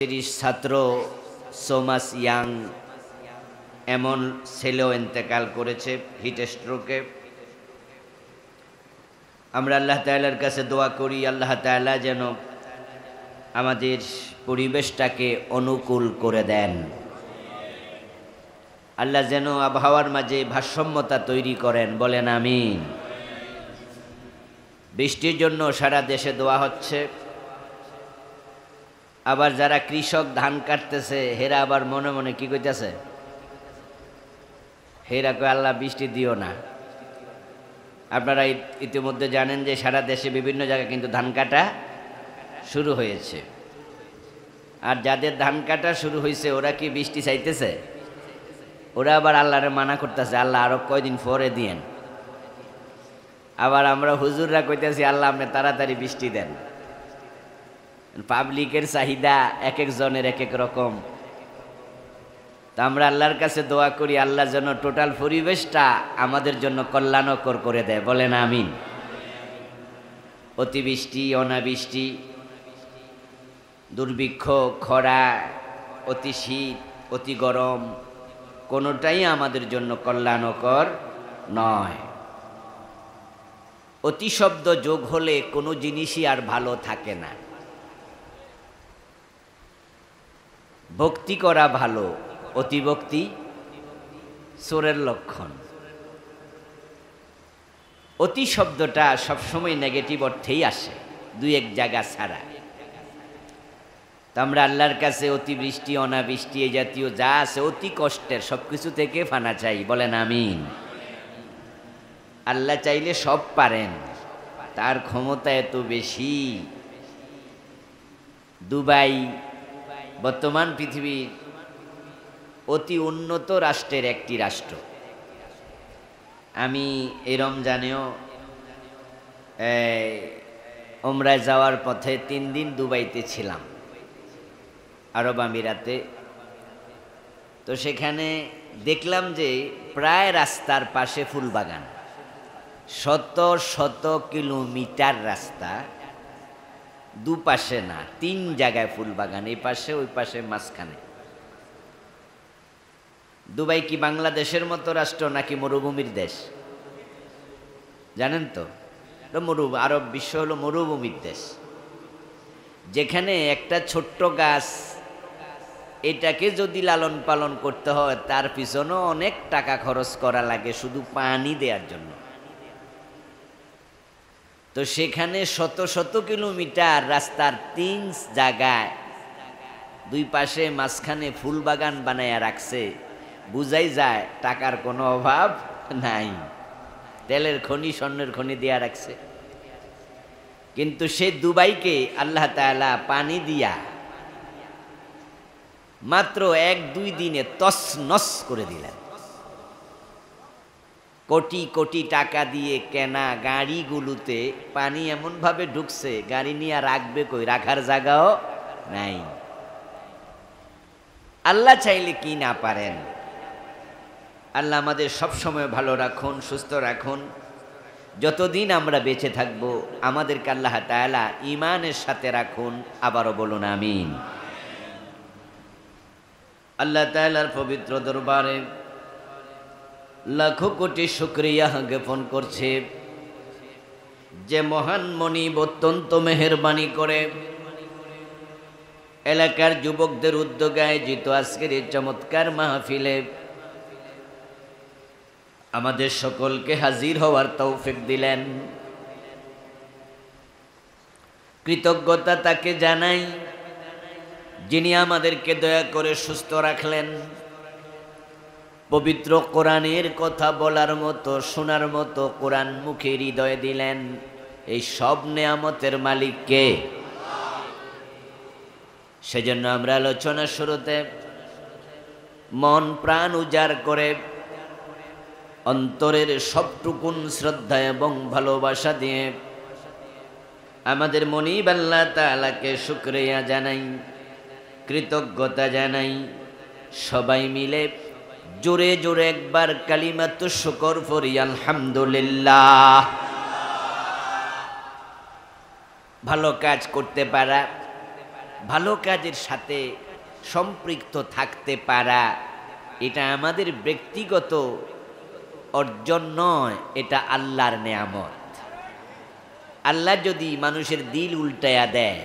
30 ছাত্র সোমাস ইয়াং এমন ছেলেও ইন্তেকাল করেছে হিট স্ট্রোকে। আমরা আল্লাহ তাআলার কাছে দোয়া করি, আল্লাহ তাআলা যেন আমাদের পরিবেশটাকে অনুকূল করে দেন। আল্লাহ যেন আবহাওয়ার মাঝে ভারসাম্যতা তৈরি করেন, বলেন আমিন। বৃষ্টির জন্য সারা দেশে দোয়া হচ্ছে। আবার যারা কৃষক ধান কাটতেছে হেরা আবার মনে মনে কি কইতেছে, হেরা কয় আল্লাহ বৃষ্টি দিও না। আপনারা ইতিমধ্যে জানেন যে সারা দেশে বিভিন্ন জায়গায় কিন্তু ধান কাটা শুরু হয়েছে। আর যাদের ধান কাটা শুরু হয়েছে ওরা কি বৃষ্টি চাইতেছে? ওরা আবার আল্লাহরে মানা করতেছে, আল্লাহ আরো কয়দিন পরে দিয়েন। আবার আমরা হুজুররা কইতেছি আল্লাহ আপনি তাড়াতাড়ি বৃষ্টি দেন। পাবলিকের চাহিদা এক একজনের এক এক রকম। তা আমরা আল্লাহর কাছে দোয়া করি আল্লাহ যেন টোটাল পরিবেশটা আমাদের জন্য কল্যাণকর করে দেয়, বলেন আমিন। অতিবৃষ্টি, অনাবৃষ্টি, দুর্ভিক্ষ, খরা, অতি শীত, অতি গরম কোনোটাই আমাদের জন্য কল্যাণকর নয়। অতি শব্দ যোগ হলে কোনো জিনিসই আর ভালো থাকে না। ভক্তি করা ভালো, অতিভক্তি চোরের লক্ষণ। অতি শব্দটা সবসময় নেগেটিভ অর্থেই আসে, দুই এক জায়গা ছাড়া। তা আমরা আল্লাহর কাছে অতিবৃষ্টি, অনাবৃষ্টি এই জাতীয় যা আছে অতি কষ্টের সবকিছু থেকে ফানা চাই, বলেন আমিন। আল্লাহ চাইলে সব পারেন, তার ক্ষমতা এত বেশি। দুবাই বর্তমান পৃথিবীর অতি উন্নত রাষ্ট্রের একটি রাষ্ট্র। আমি এই রমজানেও ওমরায় যাওয়ার পথে 3 দিন দুবাইতে ছিলাম, আরব আমিরাতে। তো সেখানে দেখলাম যে প্রায় রাস্তার পাশে ফুল বাগান, শত শত কিলোমিটার রাস্তা, দুপাশে না 3 জায়গায় ফুল বাগান, এই পাশে ওই পাশে মাঝখানে। দুবাই কি বাংলাদেশের মতো রাষ্ট্র নাকি মরুভূমির দেশ? জানেন তো, আরব বিশ্ব হলো মরুভূমির দেশ, যেখানে একটা ছোট্ট গাছ এটাকে যদি লালন পালন করতে হয় তার পিছনেও অনেক টাকা খরচ করা লাগে শুধু পানি দেওয়ার জন্য। তো সেখানে শত শত কিলোমিটার রাস্তার 3 জায়গায় দুই পাশে মাঝখানে ফুল বাগান বানায়া রাখছে, বুঝাই যায় টাকার কোনো অভাব নাই। তেলের খনি, স্বর্ণের খনি দেয়া রাখছে। কিন্তু সে দুবাইকে আল্লাহ তাআলা পানি দিয়া মাত্র 1-2 দিনে তছনছ করে দিলেন। কোটি কোটি টাকা দিয়ে কেনা গাড়িগুলোতে পানি এমনভাবে ঢুকছে গাড়ি নিয়ে রাখবে কই, রাখার জায়গাও নাই। আল্লাহ চাইলে কি না পারেন। আল্লাহ আমাদের সবসময় ভালো রাখুন, সুস্থ রাখুন। যতদিন আমরা বেঁচে থাকব আমাদেরকে আল্লাহ তাআলা ঈমানের সাথে রাখুন। আবারও বলুন আমিন। আল্লাহ তাআলার পবিত্র দরবারে লাখো কোটি শুকরিয়া জ্ঞাপন করছে যে মহান মনিব অত্যন্ত মেহেরবানি করে এলাকার যুবকদের উদ্যোগে আয়োজিত আজকের এই চমৎকার মাহফিলে আমাদের সকলকে হাজির হওয়ার তৌফিক দিলেন। কৃতজ্ঞতা তাকে জানাই যিনি আমাদেরকে দয়া করে সুস্থ রাখলেন, পবিত্র কোরআনের কথা বলার মতো, শোনার মতো কোরআন মুখে হৃদয়ে দিলেন। এই সব নেয়ামতের মালিক কে? সেজন্য আমরা আলোচনা শুরুতে মন প্রাণ উজাড় করে অন্তরের সবটুকুন শ্রদ্ধা এবং ভালোবাসা দিয়ে আমাদের মনিব আল্লাহ তাআলাকে শুকরিয়া জানাই, কৃতজ্ঞতা জানাই। সবাই মিলে জোরে জোরে একবার কালিমাতু শুকর পড়ি, আলহামদুলিল্লাহ। ভালো কাজ করতে পারা, ভালো কাজের সাথে সম্পৃক্ত থাকতে পারা এটা আমাদের ব্যক্তিগত অর্জন নয়, এটা আল্লাহর নেয়ামত। আল্লাহ যদি মানুষের দিল উল্টায়া দেয়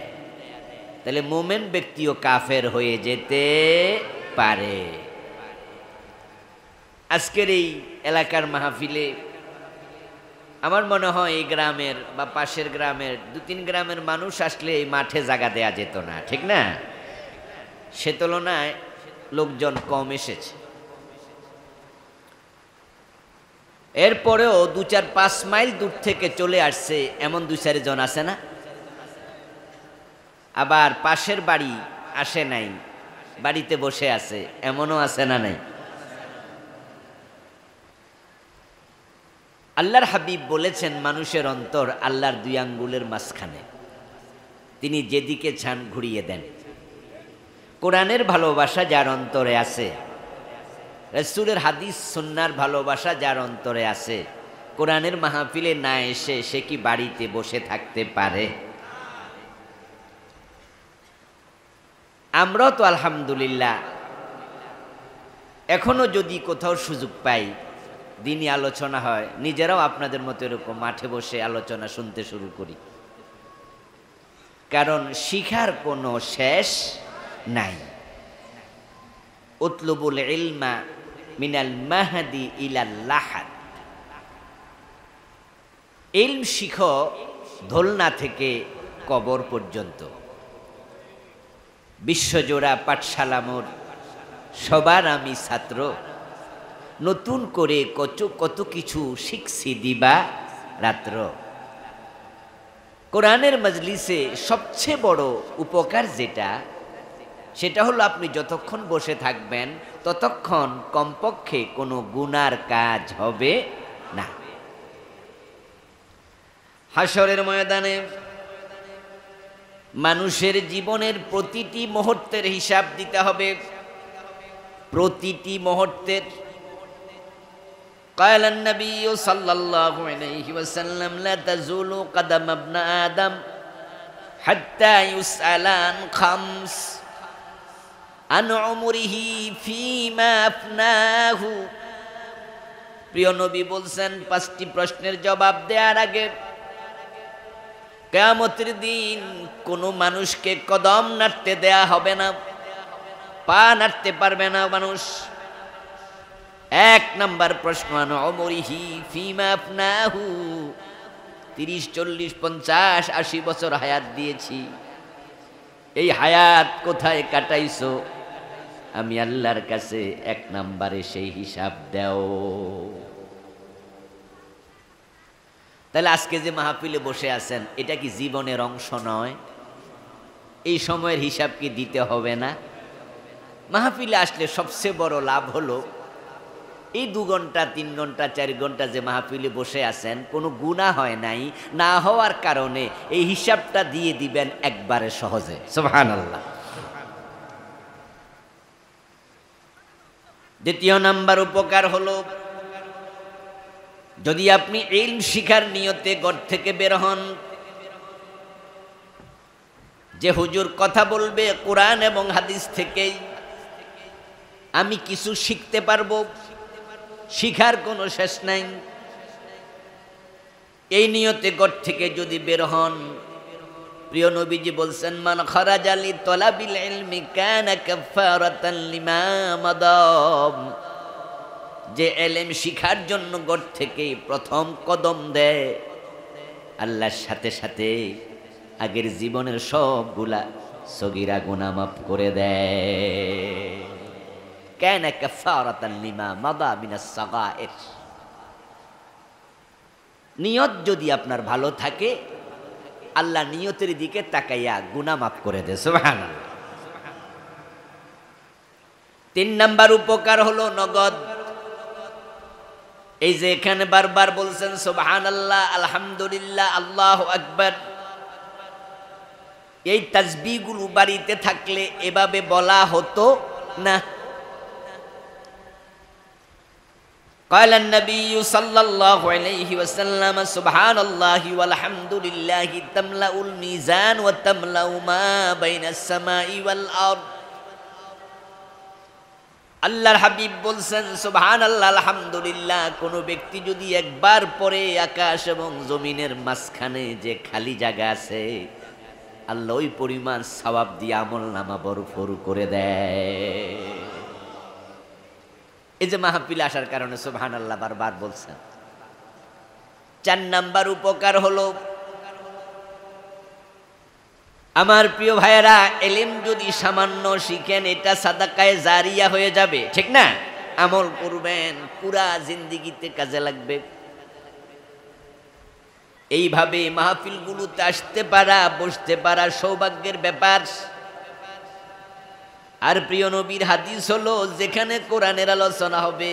তাহলে মোমেন ব্যক্তিও কাফের হয়ে যেতে পারে। আজকের এই এলাকার মাহফিলে আমার মনে হয় এই গ্রামের বা পাশের গ্রামের 2-3 গ্রামের মানুষ আসলে এই মাঠে জায়গা দেয়া যেত না, ঠিক না? সে তুলনায় লোকজন কম এসেছে। এরপরেও 2-4-5 মাইল দূর থেকে চলে আসছে এমন 2-4 জন আছে না? আবার পাশের বাড়ি আসে নাই, বাড়িতে বসে আছে, এমনও আছে না? নাই। আল্লাহর হাবিব বলেছেন মানুষের অন্তর আল্লাহর 2 আঙ্গুলের মাঝখানে, তিনি যেদিকে চান ঘুরিয়ে দেন। কোরআনের ভালোবাসা যার অন্তরে আছে, রাসূলের হাদিস সুন্নাহর ভালোবাসা যার অন্তরে আছে, কোরআনের মাহফিলে না এসে সে কি বাড়িতে বসে থাকতে পারে? আমরাও তো আলহামদুলিল্লাহ এখনো যদি কোথাও সুযোগ পাই, দিনই আলোচনা হয়, নিজেরাও আপনাদের মতো এরকম মাঠে বসে আলোচনা শুনতে শুরু করি। কারণ শিখার কোনো শেষ নাই। উতলুবুল ইলমা মিনাল মাহদি ইলাল লাহাদ, ইলম শিখো দোলনা থেকে কবর পর্যন্ত। বিশ্বজোড়া পাঠশালা মোর, সবার আমি ছাত্র, নতুন করে কত কিছু শিখছি দিবা রাত্র। কোরআনের মজলিসে সবচেয়ে বড় উপকার যেটা, সেটা হলো আপনি যতক্ষণ বসে থাকবেন ততক্ষণ কমপক্ষে কোনো গুনার কাজ হবে না। হাশরের ময়দানে মানুষের জীবনের প্রতিটি মুহূর্তের হিসাব দিতে হবে, প্রতিটি মুহূর্তের। قال النبي صلى الله عليه وسلم لا تزول قدم ابن آدم حتى يسأل عن 5 عن عمره فيما أفناه। প্রিয় নবী বলছেন 5টি প্রশ্নের জবাব দেওয়ার আগে কিয়ামতের দিন কোনো মানুষকে কদম নাড়তে দেয়া হবে না, পা নাড়তে পারবে না মানুষ। 1 নাম্বার প্রশ্ন, আন উমরিহি ফিমা আফনাহু, 30, 40, 50, 80 বছর হায়াত দিয়েছি, এই হায়াত কোথায় কাটাইছো? আমি আল্লাহর কাছে 1 নাম্বারে সেই হিসাব দাও। তাহলে আজকে যে মাহফিলে বসে আছেন, এটা কি জীবনের অংশ নয়? এই সময়ের হিসাব কি দিতে হবে না? মাহফিলে আসলে সবচেয়ে বড় লাভ হলো এই 2 ঘন্টা 3 ঘন্টা 4 ঘন্টা যে মাহফিলে বসে আছেন, কোনো গুনাহ হয় নাই, না হওয়ার কারণে এই হিসাবটা দিয়ে দিবেন একবারে সহজে। সুবহানাল্লাহ। দ্বিতীয় নাম্বার উপকার হলো, যদি আপনি ইলম শিখার নিয়তে ঘর থেকে বের হন, যে হুজুর কথা বলবে কোরআন এবং হাদিস থেকেই, আমি কিছু শিখতে পারবো, শিখার কোনো শেষ নাই, এই নিয়তে ঘর থেকে যদি বের হন, প্রিয় নবীজি বলছেন মান খারাজা লি তালাবিল ইলমি কানা কাফারাতান লিমা মাদাম, যে ইলম শিখার জন্য ঘর থেকে প্রথম কদম দেয়, আল্লাহর সাথে সাথে আগের জীবনের সবগুলা সগীরা গুনাহ মাফ করে দেয়। কানা কাফারাতান লিমা মাদা মিনাস সাগায়ের। নিয়ত যদি আপনার ভালো থাকে, আল্লাহ নিয়তের দিকে তাকাইয়া গুনাহ মাফ করে দেয়। সুবহানাল্লাহ। 3 নাম্বার উপকার হলো নগদ। এই যে এখানে বারবার বলছেন সুবহানাল্লাহ, আলহামদুলিল্লাহ, আল্লাহু আকবার, এই তাসবিহগুলো বাড়িতে থাকলে এভাবে বলা হতো না। قال النبي صلى الله عليه وسلم سبحان الله والحمد لله تملأ الميزان وتملأ ما بين السماء والأرض আল্লাহর হাবিব বলছেন সুবহানাল্লাহ আলহামদুলিল্লাহ, কোন ব্যক্তি যদি একবার পরে আকাশ এবং জমিনের মাঝখানে যে খালি জায়গা আছে আল্লাহ ওই পরিমাণ সওয়াব দিয়ে আমলনামা ভরপুর করে দেয়। এই যে মাহফিলে আসার কারণে সুবহানাল্লাহ বারবার বলছেন। 4 নাম্বার উপকার হলো, আমার প্রিয় ভাইয়েরা, এলেম যদি সামান্য শিখেন এটা সাদাকায়ে জারিয়া হয়ে যাবে, ঠিক না? আমল করবেন, পুরা জিন্দেগিতে কাজে লাগবে। এইভাবে মাহফিলগুলোতে আসতে পারা, বসতে পারা সৌভাগ্যের ব্যাপার। আর প্রিয় নবীর হাদিস হলো, যেখানে কোরআনের আলোচনা হবে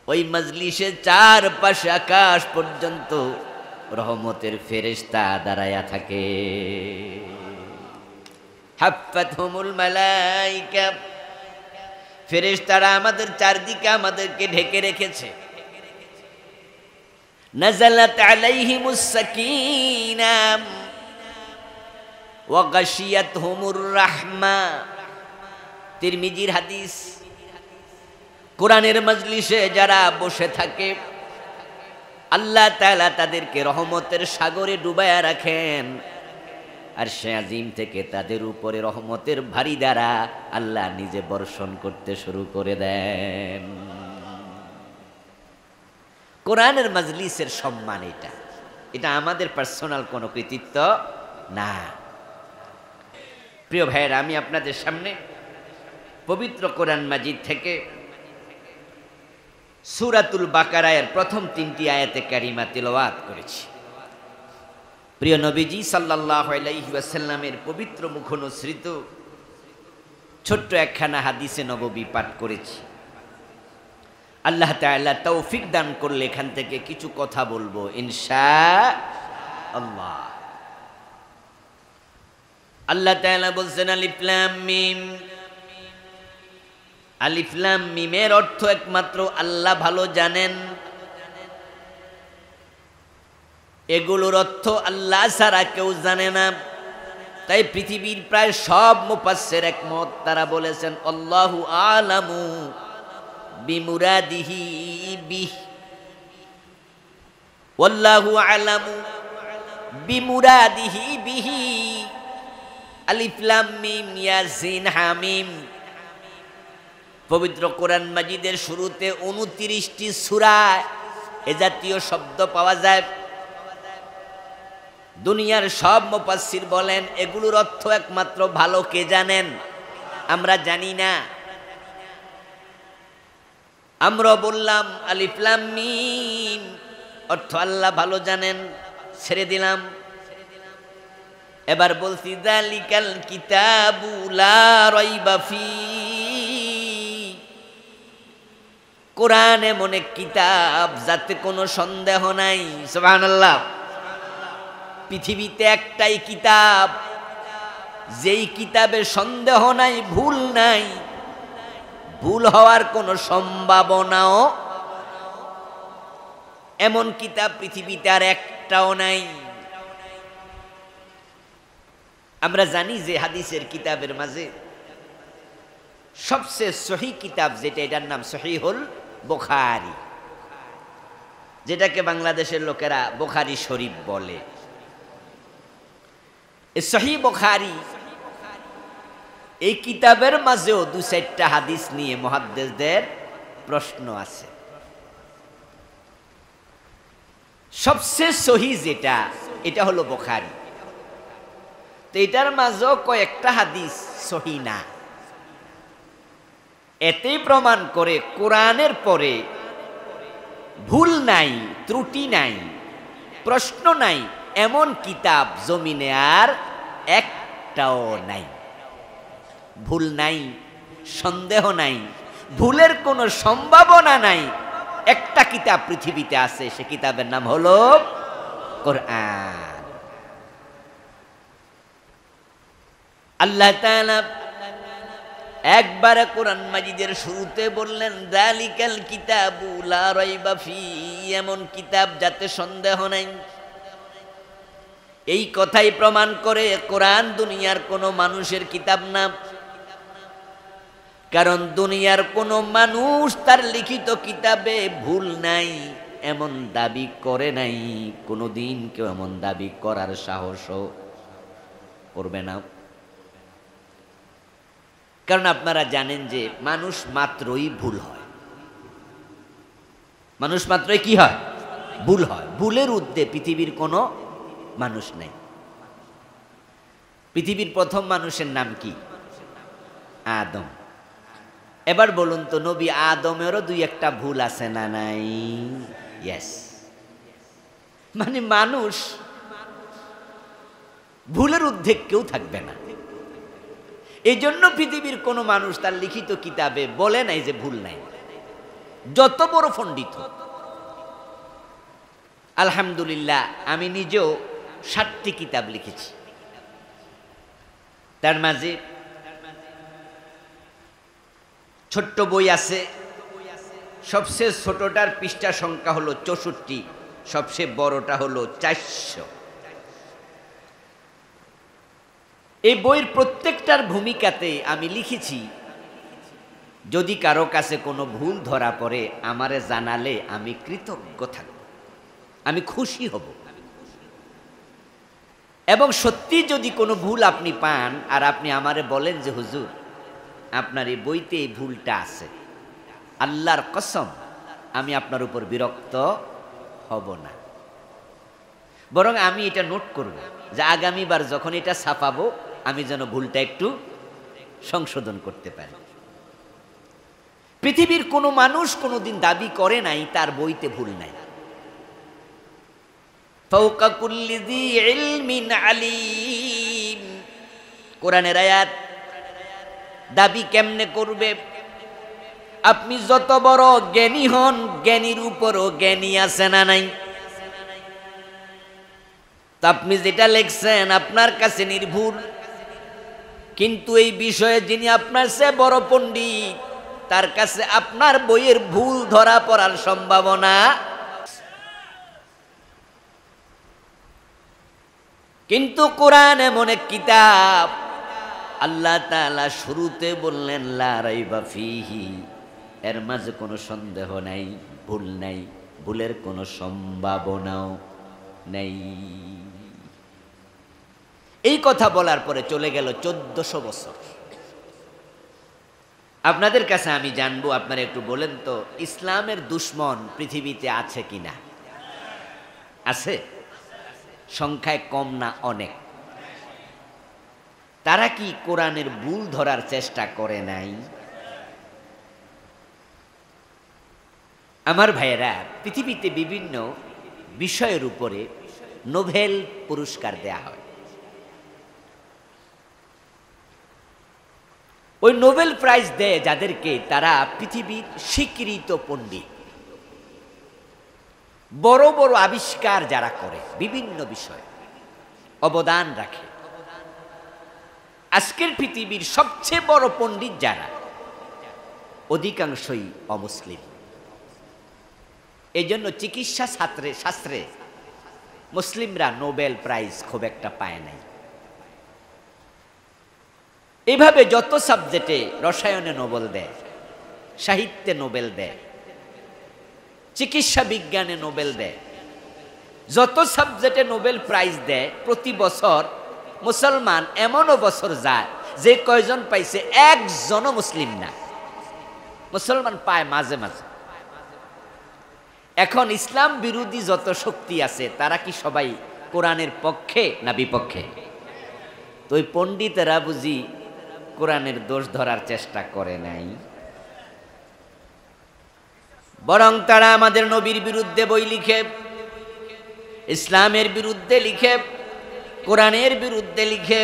ওই মজলিসে 4 পাশে আকাশ পর্যন্ত রহমতের ফেরেশতা দাঁড়ায়া থাকে। হাফাতহুমুল মালাইকা, ফেরেশতারা আমাদের চারদিকে আমাদেরকে ঢেকে রেখেছে। নাযালাত আলাইহিমুস সাকিনাহ ওয়া গাশিয়াতহুমুর রাহমা। তিরমিজির হাদিস। কোরআনের মজলিসে যারা বসে থাকে আল্লাহ তাআলা তাদেরকে রহমতের সাগরে ডুবায়া রাখেন, আর সে আজিম থেকে তাদের উপরে রহমতের ভারী দ্বারা আল্লাহ নিজে বর্ষণ করতে শুরু করে দেন। কোরআনের মজলিসের সম্মান এটা, এটা আমাদের পার্সোনাল কোনো কৃতিত্ব না। প্রিয় ভাইয়েরা, আমি আপনাদের সামনে পবিত্র কোরআন মাজিদ থেকে সূরাতুল বাকারার প্রথম 3টি আয়াতে কারিমা তিলাওয়াত করেছি। প্রিয় নবীজি সাল্লাল্লাহু আলাইহি ওয়াসাল্লামের পবিত্র মুখোনসৃত ছোট্ট একখানা হাদিসে নববী পাঠ করেছি। আল্লাহ তাআলা তৌফিক দান করলে এখান থেকে কিছু কথা বলবো ইনশাআল্লাহ। আল্লাহ তাআলা বলছেন আলিফ লাম মিম। আলিফ লাম মিমের অর্থ একমাত্র আল্লাহ ভালো জানেন। এগুলোর অর্থ আল্লাহ ছাড়া কেউ জানে না। তাই পৃথিবীর প্রায় সব মুফাসসির একমত, তারা বলেছেন আল্লাহু আলামু বিমুরাদিহি বিহ, ওয়াল্লাহু আলামু বিমুরাদিহি বিহি। আলিফ লাম মিম ইয়াসিন হামিম। পবিত্র কোরআন মাজিদের শুরুতে 29টি সূরায় এ জাতীয় শব্দ পাওয়া যায়। দুনিয়ার সব মুফাসসির বলেন এগুলোর অর্থ একমাত্র ভালো কে জানেন, আমরা জানি না। আমরা বললাম আলিফ লাম মিম অর্থ আল্লাহ ভালো জানেন, ছেড়ে দিলাম। এবার বলছি যালিকাল কিতাবু লা রাইবা ফি। কোরআন এমন এক কিতাব যাতে কোনো সন্দেহ নাই। সুবহানাল্লাহ। পৃথিবীতে একটাই কিতাব যেই কিতাবে সন্দেহ নাই, ভুল নাই, ভুল হওয়ার কোনো সম্ভাবনাও এমন কিতাব পৃথিবীতে আর একটাও নাই। আমরা জানি যে হাদিসের কিতাবের মাঝে সবচেয়ে সহিহ কিতাব যেটা, এটার নাম সহিহুল বুখারী, যেটাকে বাংলাদেশের লোকেরা বুখারী শরীফ বলে। এই সহিহ বুখারী এই কিতাবের মাঝেও 2-4টা হাদিস নিয়ে মুহাদ্দিসদের প্রশ্ন আছে। সবচেয়ে সহিহ যেটা, এটা হলো বুখারী। তো এটার মাঝেও কয়েকটা হাদিস সহিহ না। এতেই প্রমাণ করে কোরআনের পরে ভুল নাই, ত্রুটি নাই, প্রশ্ন নাই এমন কিতাব জমিনে আর একটাও নাই। ভুল নাই, সন্দেহ নাই, ভুলের কোনো সম্ভাবনা নাই। একটা কিতাব পৃথিবীতে আছে, সে কিতাবের নাম হলো কোরআন। আল্লাহ তাআলা একবারে কোরআন মাজিদের শুরুতে বললেন যালিকাল কিতাবু লা রাইবা ফীহি, এমন কিতাব যাতে সন্দেহ নাই। এই কথাই প্রমাণ করে কোরআন দুনিয়ার কোনো মানুষের কিতাব না, কারণ দুনিয়ার কোনো মানুষ তার লিখিত কিতাবে ভুল নাই এমন দাবি করে নাই, কোনোদিন কেউ এমন দাবি করার সাহসও করবে না। কারণ আপনারা জানেন যে মানুষ মাত্রই ভুল হয়, মানুষ মাত্রই কি হয়? ভুল হয়। ভুলের ঊর্ধ্বে পৃথিবীর কোনো মানুষ নেই। পৃথিবীর প্রথম মানুষের নাম কি? আদম। এবার বলুন তো, নবী আদমেরও দুই একটা ভুল আছে না নাই? ইয়েস। মানে মানুষ ভুলের ঊর্ধ্বে কেউ থাকবে না। এই জন্য পৃথিবীর কোনো মানুষ তার লিখিত কিতাবে বলে নাই যে ভুল নাই, যত বড় পণ্ডিত। আলহামদুলিল্লাহ, আমি নিজেও 7টি কিতাব লিখেছি। তার মাঝে ছোট্ট বই আছে, সবচেয়ে ছোটটার পৃষ্ঠা সংখ্যা হলো 64, সবচেয়ে বড়টা হলো 400। এই বইয়ের প্রত্যেকটার ভূমিকাতে আমি লিখেছি, যদি কারো কাছে কোনো ভুল ধরা পড়ে আমারে জানালে আমি কৃতজ্ঞ থাকব, আমি খুশি হব। এবং সত্যি যদি কোনো ভুল আপনি পান আর আপনি আমারে বলেন যে হুজুর আপনার এই বইতে এই ভুলটা আছে, আল্লাহর কসম আমি আপনার উপর বিরক্ত হব না, বরং আমি এটা নোট করব যে আগামীবার যখন এটা ছাপাবো আমি যেন ভুলটা একটু সংশোধন করতে পারি। পৃথিবীর কোনো মানুষ কোনোদিন দাবি করে নাই তার বইতে ভুল নাই। ফাওকা কুল্লি যী ইলমিন আলীম, কোরআনের আয়াত। দাবি কেমনে করবে? আপনি যত বড় জ্ঞানী হন, জ্ঞানীর উপরও জ্ঞানী আছে না নাই? তো আপনি যেটা লিখছেন আপনার কাছে নির্ভুল, কিন্তু এই বিষয়ে যিনি আপনার চেয়ে বড় পণ্ডিত তার কাছে আপনার বইয়ের ভুল ধরা পড়ার সম্ভাবনা। কিন্তু কোরআন এমন এক কিতাব, আল্লাহ তাআলা শুরুতে বললেন লা রাইবা ফীহি, এর মাঝে কোনো সন্দেহ নাই, ভুল নাই, ভুলের কোনো সম্ভাবনাও নেই। এই কথা বলার পরে চলে গেল 1400 বছর। আপনাদের কাছে আমি জানবো, আপনারা একটু বলেন তো, ইসলামের দুশ্মন পৃথিবীতে আছে কিনা? আছে? সংখ্যায় কম না অনেক? তারা কি কোরআনের ভুল ধরার চেষ্টা করে নাই? আমার ভাইয়েরা, পৃথিবীতে বিভিন্ন বিষয়ের উপরে নোবেল পুরস্কার দেয়া হয়। ওই নোবেল প্রাইজ দেয় যাদেরকে তারা পৃথিবীর স্বীকৃত পণ্ডিত, বড় বড় আবিষ্কার যারা করে, বিভিন্ন বিষয়ে অবদান রাখে। আজকের পৃথিবীর সবচেয়ে বড় পণ্ডিত যারা, অধিকাংশই অমুসলিম। এই জন্য চিকিৎসা শাস্ত্রে মুসলিমরা নোবেল প্রাইজ খুব একটা পায় নাই। এভাবে যত সাবজেক্টে, রসায়নে নোবেল দেয়, সাহিত্যে নোবেল দেয়, চিকিৎসা বিজ্ঞানে নোবেল দেয়, যত সাবজেক্টে নোবেল প্রাইজ দেয়, প্রতি বছর মুসলমান এমনও বছর যায় যে কয়জন পাইছে একজনও মুসলিম না। মুসলমান পায় মাঝে মাঝে। এখন ইসলাম বিরোধী যত শক্তি আছে তারা কি সবাই কোরআনের পক্ষে না বিপক্ষে? তো ওই পণ্ডিতেরা বুঝি কোরআনের দোষ ধরার চেষ্টা করে নাই, বরং তারা আমাদের নবীর বিরুদ্ধে বই লিখে, ইসলামের বিরুদ্ধে লিখে, কোরআনের বিরুদ্ধে লিখে।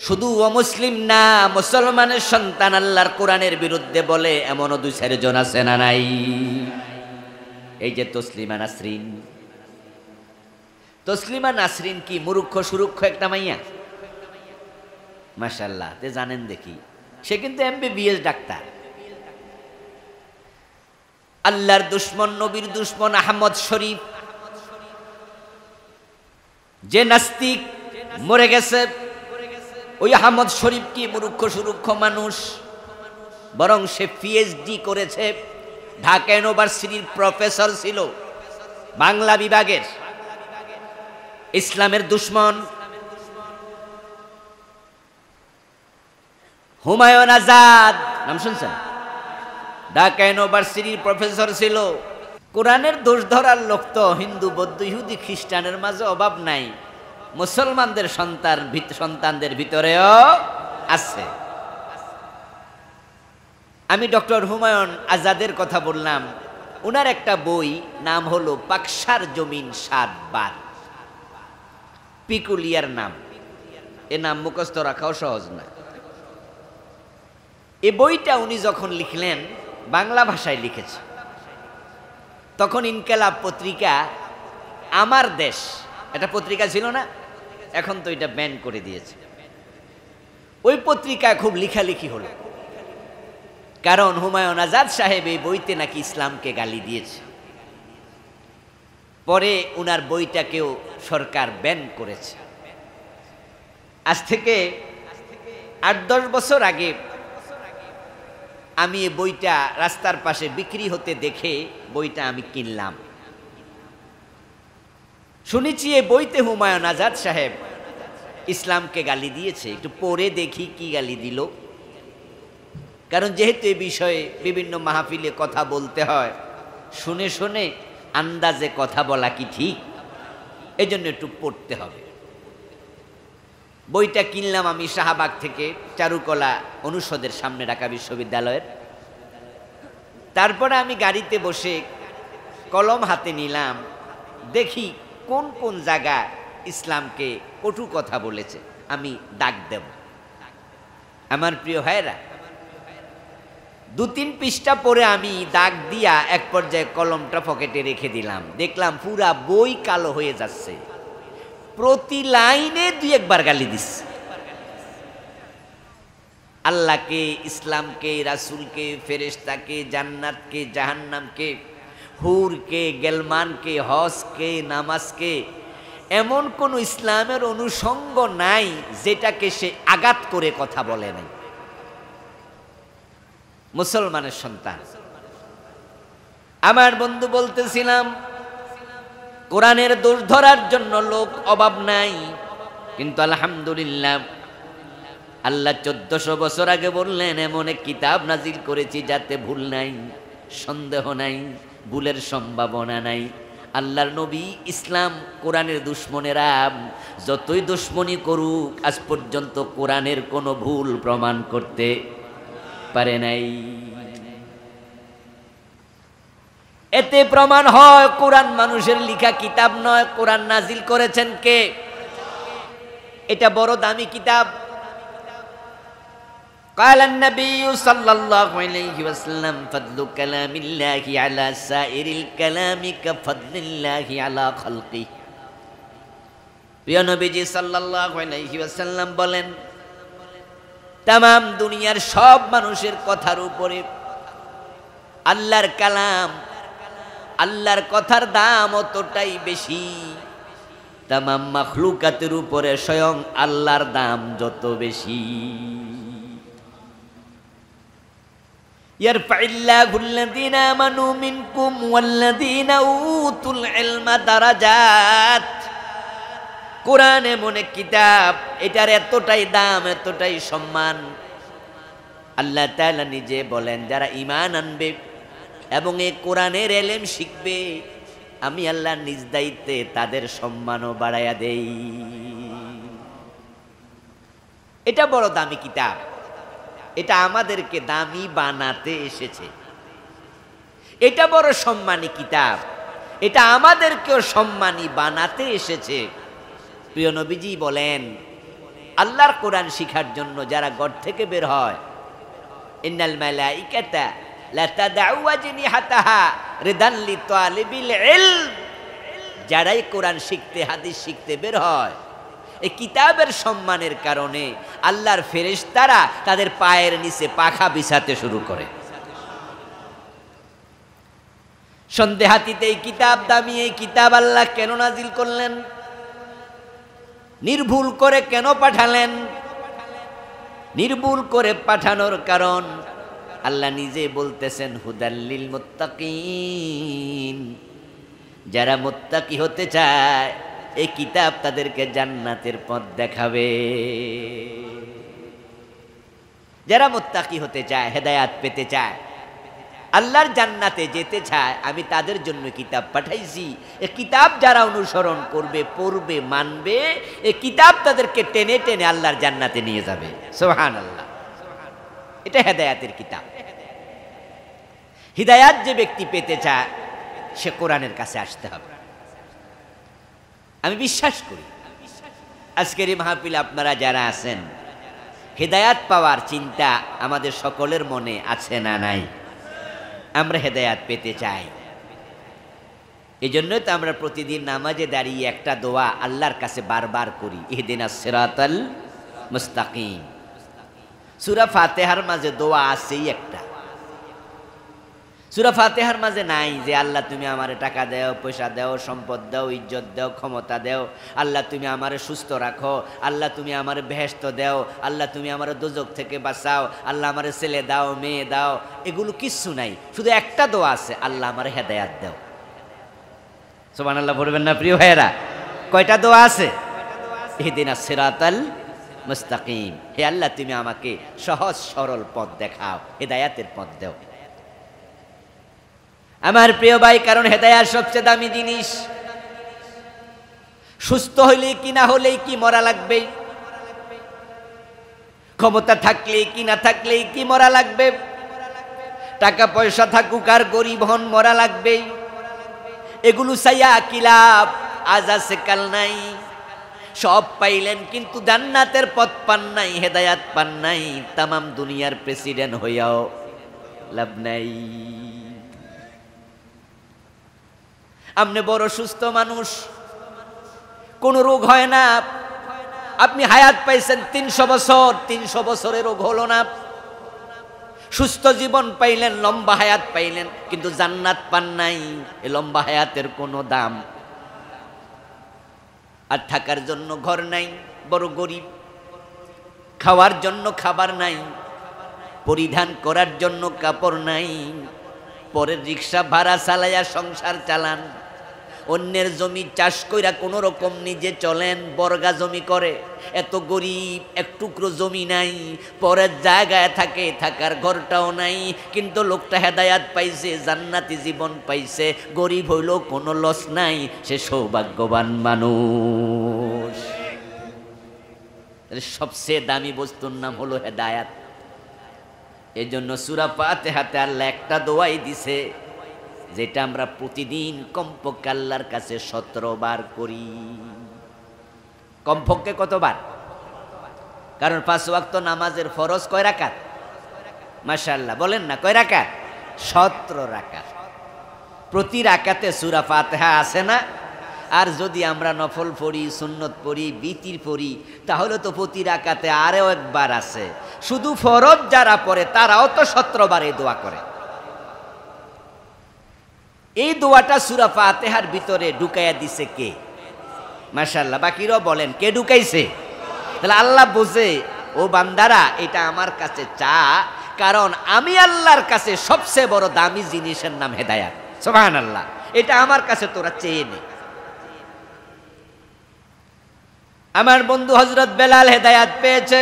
শুধু অমুসলিম না, মুসলমানের সন্তান আল্লাহর কোরআনের বিরুদ্ধে বলে এমনও 2-4 জন আছে না নাই? এই যে তসলিমা নাসরিন। তসলিমা নাসরিন কি মূর্খ সুরুক্ষ একটা মাইয়া? মাশাআল্লাহ। তে জানেন দেখি সে কিন্তু MBBS ডাক্তার। আল্লাহর দুশ্মন, নবীর দুশ্মন আহমদ শরীফ, যে নাস্তিক মরে গেছে, ওই আহমদ শরীফ কি মূর্খ সুরুক্ষ মানুষ? বরং সে PhD করেছে, ঢাকা ইউনিভার্সিটির প্রফেসর ছিল বাংলা বিভাগের। ইসলামের দুশ্মন হুমায়ুন আজাদ, নাম শুনছেন? ঢাকা ইউনিভার্সিটির প্রফেসর ছিল। কোরআনের দোষ ধরার লোক তো হিন্দু, বৌদ্ধ, ইহুদি, খ্রিস্টানের মাঝে অভাব নাই, মুসলমানদের সন্তানদের ভিতরেও আছে। আমি ডক্টর হুমায়ুন আজাদের কথা বললাম। ওনার একটা বই নাম হলো পাকসার জমিন 7 বার, পিকুলিয়ার নাম। এ নাম মুখস্থ রাখাও সহজ না। এই বইটা উনি যখন লিখলেন, বাংলা ভাষায় লিখেছে। তখন ইনকালাব পত্রিকা, আমার দেশ এটা পত্রিকা ছিল না, এখন তো এটা ব্যান করে দিয়েছে। ওই পত্রিকায় খুব লেখালেখি হলো, কারণ হুমায়ুন আজাদ সাহেব এই বইতে নাকি ইসলামকে গালি দিয়েছে। পরে উনার বইটাকেও সরকার ব্যান করেছে। আজ থেকে 8-10 বছর আগে আমি এই বইটা রাস্তার পাশে বিক্রি হতে দেখে বইটা আমি কিনলাম। শুনেছি এই বইতে হুমায়ুন আজাদ সাহেব ইসলামকে গালি দিয়েছে। একটু পড়ে দেখি কি গালি দিল, কারণ যেহেতু এই বিষয়ে বিভিন্ন মাহফিলে কথা বলতে হয়, শুনে শুনে আন্দাজে কথা বলা কি ঠিক, এজন্য একটু পড়তে হবে। বইটা কিনলাম আমি শাহবাগ থেকে, চারুকলা অনুষদের সামনে, ঢাকা বিশ্ববিদ্যালয়ের। তারপরে আমি গাড়িতে বসে কলম হাতে নিলাম, দেখি কোন কোন জায়গা ইসলামকে কটু কথা বলেছে আমি দাগ দেব। আমার প্রিয় ভাইরা, 2-3 পৃষ্ঠা পরে আমি দাগ দিয়া এক পর্যায়ে কলমটা পকেটে রেখে দিলাম। দেখলাম পুরা বই কালো হয়ে যাচ্ছে, প্রতি লাইনে 2-1 বার গালি দিচ্ছে। আল্লাহকে, ইসলামকে, রাসূলকে, ফেরেশতাকে, জান্নাতকে, জাহান্নামকে, হুরকে, গেলমানকে, হজকে, নামাজকে, এমন কোন ইসলামের অনুষঙ্গ নাই যেটাকে সে আঘাত করে কথা বলে নাই। মুসলমানের সন্তান আমার বন্ধু, বলতেছিলাম কোরআনের দোষ ধরার জন্য লোক অভাব নাই, কিন্তু আলহামদুলিল্লাহ আল্লাহ 1400 বছর আগে বললেন এমন এক কিতাব নাজিল করেছি যাতে ভুল নাই, সন্দেহ নাই, ভুলের সম্ভাবনা নাই। আল্লাহর নবী, ইসলাম, কোরআনের দুশ্মনেরা যতই দুশ্মনী করুক, আজ পর্যন্ত কোরআনের কোনো ভুল প্রমাণ করতে পারে নাই। এতে প্রমাণ হয় কোরআন মানুষের লেখা কিতাব নয়, কোরআন নাজিল করেছেন কে? এটা বড় দামি কিতাব। قال النبي صلى الله عليه وسلم فضل كلام الله على سائر الكلام كفضل الله على خلقه। প্রিয় নবীজি সাল্লাল্লাহু আলাইহি ওয়াসাল্লাম বলেন, তামাম দুনিয়ার সব মানুষের কথার উপরে আল্লাহর কালাম, আল্লাহর কথার দাম অতটাই বেশি, তামাম মাখলুকাতের উপরে স্বয়ং আল্লাহর দাম যত বেশি। ইয়ারফাইল্লাহু আল্লাযীনা আমানু মিনকুম ওয়াল্লাযীনা উতুল ইলমা দারাজাত। কোরআন এমন এক কিতাব, এটার এতটাই দাম, এতটাই সম্মান। আল্লাহ তাআলা নিজে বলেন, যারা ঈমান আনবে এবং এই কোরআনের ইলম শিখবে, আমি আল্লাহ নিজ দায়িত্বে তাদের সম্মানও বাড়াইয়া দেই। এটা বড় দামি কিতাব, এটা আমাদেরকে দামি বানাতে এসেছে। এটা বড় সম্মানী কিতাব, এটা আমাদেরকেও সম্মানী বানাতে এসেছে। প্রিয় নবীজি বলেন, আল্লাহর কোরআন শিখার জন্য যারা ঘর থেকে বের হয়, ইন্নাল মালাইকাতা লা তাদউ আজনিহাতাহা রিদান লিতালিবিল ইলম, যারাই কোরআন শিখতে, হাদিস শিখতে বের হয়, এই কিতাবের সম্মানের কারণে আল্লাহর ফেরেশতারা তাদের পায়ের নিচে পাখা বিছাতে শুরু করে। সন্দেহাতীত এই কিতাব দামি, এই কিতাব আল্লাহ কেন নাজিল করলেন, নির্ভুল করে কেন পাঠালেন? নির্ভুল করে পাঠানোর কারণ আল্লাহ নিজে বলতেছেন, হুদাল্লিল মুত্তাকিন, যারা মুত্তাকি হতে চায় এই কিতাব তাদেরকে জান্নাতের পথ দেখাবে। যারা মুত্তাকি হতে চায়, হেদায়াত পেতে চায়, আল্লাহর জান্নাতে যেতে চায়, আমি তাদের জন্য কিতাব পাঠাইছি। এই কিতাব যারা অনুসরণ করবে, পড়বে, মানবে, এই কিতাব তাদেরকে টেনে টেনে আল্লাহর জান্নাতে নিয়ে যাবে। সুবহানাল্লাহ, এটা হেদায়াতের কিতাব। হিদায়াত যে ব্যক্তি পেতে চায় সে কোরআনের কাছে আসতে হবে। আমি বিশ্বাস করি আজকের এই মাহফিলে আপনারা যারা আছেন, হেদায়াত পাওয়ার চিন্তা আমাদের সকলের মনে আছে না নাই? আমরা হেদায়াত পেতে চাই। এই জন্যই তো আমরা প্রতিদিন নামাজে দাঁড়িয়ে একটা দোয়া আল্লাহর কাছে বারবার করি, ইহদিনাস সিরাতাল মুস্তাকিম। সূরা ফাতিহার মাঝে দোয়া আছেই একটা। সূরা ফাতিহার মাঝে নাই যে আল্লাহ তুমি আমারে টাকা দাও, পয়সা দাও, সম্পদ দাও, ইজ্জত দাও, ক্ষমতা দাও, আল্লাহ তুমি আমারে সুস্থ রাখো, আল্লাহ তুমি আমারে বেহেশত দাও, আল্লাহ তুমি আমারে দোজখ থেকে বাঁচাও, আল্লাহ আমারে ছেলে দাও, মেয়ে দাও। এগুলো কিচ্ছু নাই, শুধু একটা দোয়া আছে, আল্লাহ আমারে হেদায়াত দাও। সুবহানাল্লাহ পড়বেন না প্রিয় ভাইয়েরা? কয়টা দোয়া আছে? ইহদিনাস সিরাতাল মুস্তাকিম, হে আল্লাহ তুমি আমাকে সহজ সরল পথ দেখাও, হেদায়াতের পথ দাও। আমার প্রিয় ভাই, কারণ হেদায়াত সবচেয়ে দামি জিনিস। সুস্থ হইলে কি না হলেই কি মরা লাগবে, ক্ষমতা থাকলে কি না থাকলে কি মরা লাগবে, টাকা পয়সা থাকুক আর গরিব হন মরা লাগবে। এগুলো চাইয়া কি লাভ? আজ আছে কাল নাই। সব পাইলেন কিন্তু জান্নাতের পথ পান নাই, হেদায়াত পান নাই। তামাম দুনিয়ার প্রেসিডেন্ট হইয়াও লাভ নাই। আপনি বড় সুস্থ মানুষ, কোনো রোগ হয় না, আপনি হায়াত পাইছেন 300 বছর, 300 বছরের রোগ হলো না। সুস্থ জীবন পাইলেন, লম্বা হায়াত পাইলেন, কিন্তু জান্নাত পান নাই। এই লম্বা হায়াতের কোনো দাম। আর থাকার জন্য ঘর নাই, বড় গরিব, খাওয়ার জন্য খাবার নাই, পরিধান করার জন্য কাপড় নাই, পরের রিক্সা ভাড়া চালাইয়া সংসার চালান, অন্যের জমি চাষ কইরা কোনো রকম নিজে চলেন, বর্গা জমি করে। এত গরিব, এক টুকরো জমি নাই, পরের জায়গায় থাকে, থাকার ঘরটাও নাই, কিন্তু লোকটা হেদায়াত পাইছে, জান্নাতি জীবন পাইছে। গরিব হইলেও কোনো লস নাই, সে সৌভাগ্যবান মানুষ। সবচেয়ে দামি বস্তুর নাম হলো হেদায়াত। এই জন্য সূরা ফাতিহাতে আল্লাহ একটা দোয়াই দিছে, যেটা আমরা প্রতিদিন কমপক্ষে আল্লাহর কাছে 17 বার করি। কমপক্ষে কতবার? কারণ 5 ওয়াক্ত নামাজের ফরজ কয় রাকাত? মাশাআল্লাহ বলেন না, কয় রাকাত? 17 রাকাত। প্রতি রাকাতে সূরা ফাতিহা আছে না? আর যদি আমরা নফল পড়ি, সুন্নত পড়ি, বিতির পড়ি, তাহলে তো প্রতি রাকাতে আরও একবার আছে। শুধু ফরজ যারা পড়ে তারাও তো 17 বার এই দোয়া করে। এই দোয়াটা সূরা ফাতিহার ভিতরে ঢুকাইয়া দিছে কে? মাশাআল্লাহ, বাকিরাও বলেন কে ঢুকাইছে? তাহলে আল্লাহ বোঝে, ও বান্দারা এটা আমার কাছে চা, কারণ আমি আল্লাহর কাছে সবচেয়ে বড় দামি জিনিসের নাম হেদায়াত। সুবহানাল্লাহ, এটা আমার কাছে তোরা চেয়ে নে। আমার বন্ধু হযরত বেলাল হেদায়াত পেয়েছে,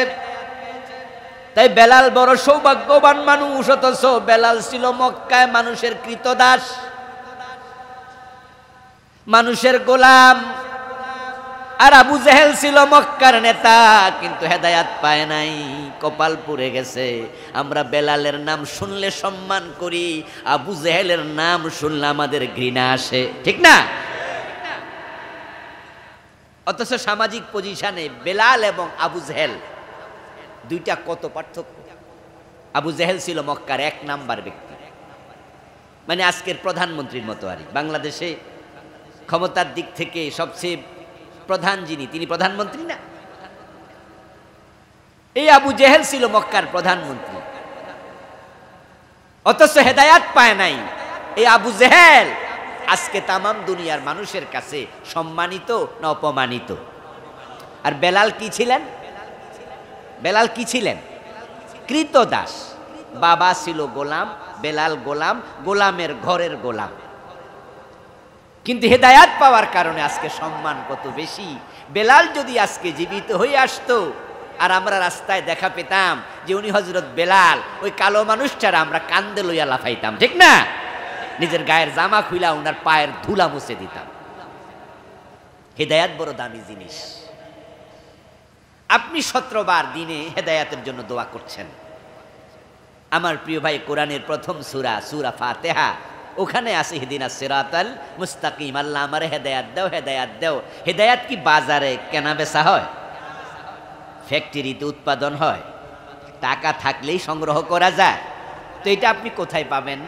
তাই বেলাল বড় সৌভাগ্যবান মানুষ। অথচ বেলাল ছিল মক্কায় মানুষের কৃতদাস, মানুষের গোলাম। আর আবু জেহেল ছিল মক্কার নেতা, কিন্তু হেদায়াত পায় নাই, কপাল পুড়ে গেছে। আমরা বেলালের নাম শুনলে সম্মান করি, আবু জেহেলের নাম শুনলে আমাদের ঘৃণা আসে, ঠিক না? অথচ সামাজিক পজিশনে বেলাল এবং আবু জেহেল দুইটা কত পার্থক্য। আবু জেহেল ছিল মক্কার 1 নাম্বার ব্যক্তি, মানে আজকের প্রধানমন্ত্রীর মতো। আর বাংলাদেশে ক্ষমতার দিক থেকে সবচেয়ে প্রধান যিনি, তিনি প্রধানমন্ত্রী না? এই আবু জেহেল ছিল মক্কার প্রধানমন্ত্রী, অথচ হেদায়াত পায় নাই। এই আবু জেহেল আজকে তামাম দুনিয়ার মানুষের কাছে সম্মানিত না অপমানিত? আর বেলাল কি ছিলেন? বেলাল কি ছিলেন? কৃতদাস। বাবা ছিল গোলাম, বেলাল গোলাম, গোলামের ঘরের গোলাম। কিন্তু হেদায়াত পাওয়ার কারণে আজকে সম্মান কত বেশি। বেলাল যদি আজকে জীবিত হয়ে আসতো আর আমরা রাস্তায় দেখা পেতাম যে উনি হযরত বেলাল, ওই কালো মানুষটারা আমরা কান্দে লইয়া লাফাইতাম, ঠিক না? নিজের গায়ের জামা খুইলা ওনার পায়ের ধুলা মুছে দিতাম। হেদায়াত বড় দামি জিনিস। আপনি 17 বার দিনে হেদায়াতের জন্য দোয়া করছেন। আমার প্রিয় ভাই, কোরআনের প্রথম সূরা, সূরা ফাতিহা, ওখানে আছে ইহদিনাস সিরাতাল মুস্তাকিম। আল্লাহ আমারে হেদায়াত দাও, হেদায়াত দাও। হেদায়াত কি বাজারে কেনা বেচা হয়? ফ্যাক্টরিতে উৎপাদন হয়? টাকা থাকলেই সংগ্রহ করা যায়? তো এটা আপনি কোথায় পাবেন?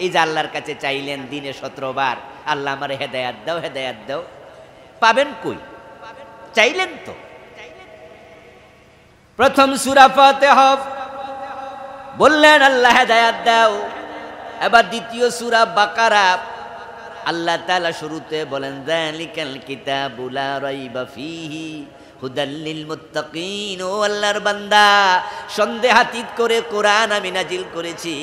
এই যে আল্লাহর কাছে চাইলেন দিনে 17 বার, আল্লাহ আমারে হেদায়াত দাও, হেদায়াত দাও, পাবেন কই? চাইলেন তো। প্রথম সূরা ফাতিহা বললেন আল্লাহ হেদায়াত দাও। এবার দ্বিতীয় সূরা বাকারা আল্লাহ তাআলা শুরুতে বলেন যালিকাল কিতাবু লা রাইবা ফীহি হুদাল লিল মুত্তাকিন। ও আল্লাহর বান্দা, সন্দেহাতীত করে কোরআন আমি নাজিল করেছি,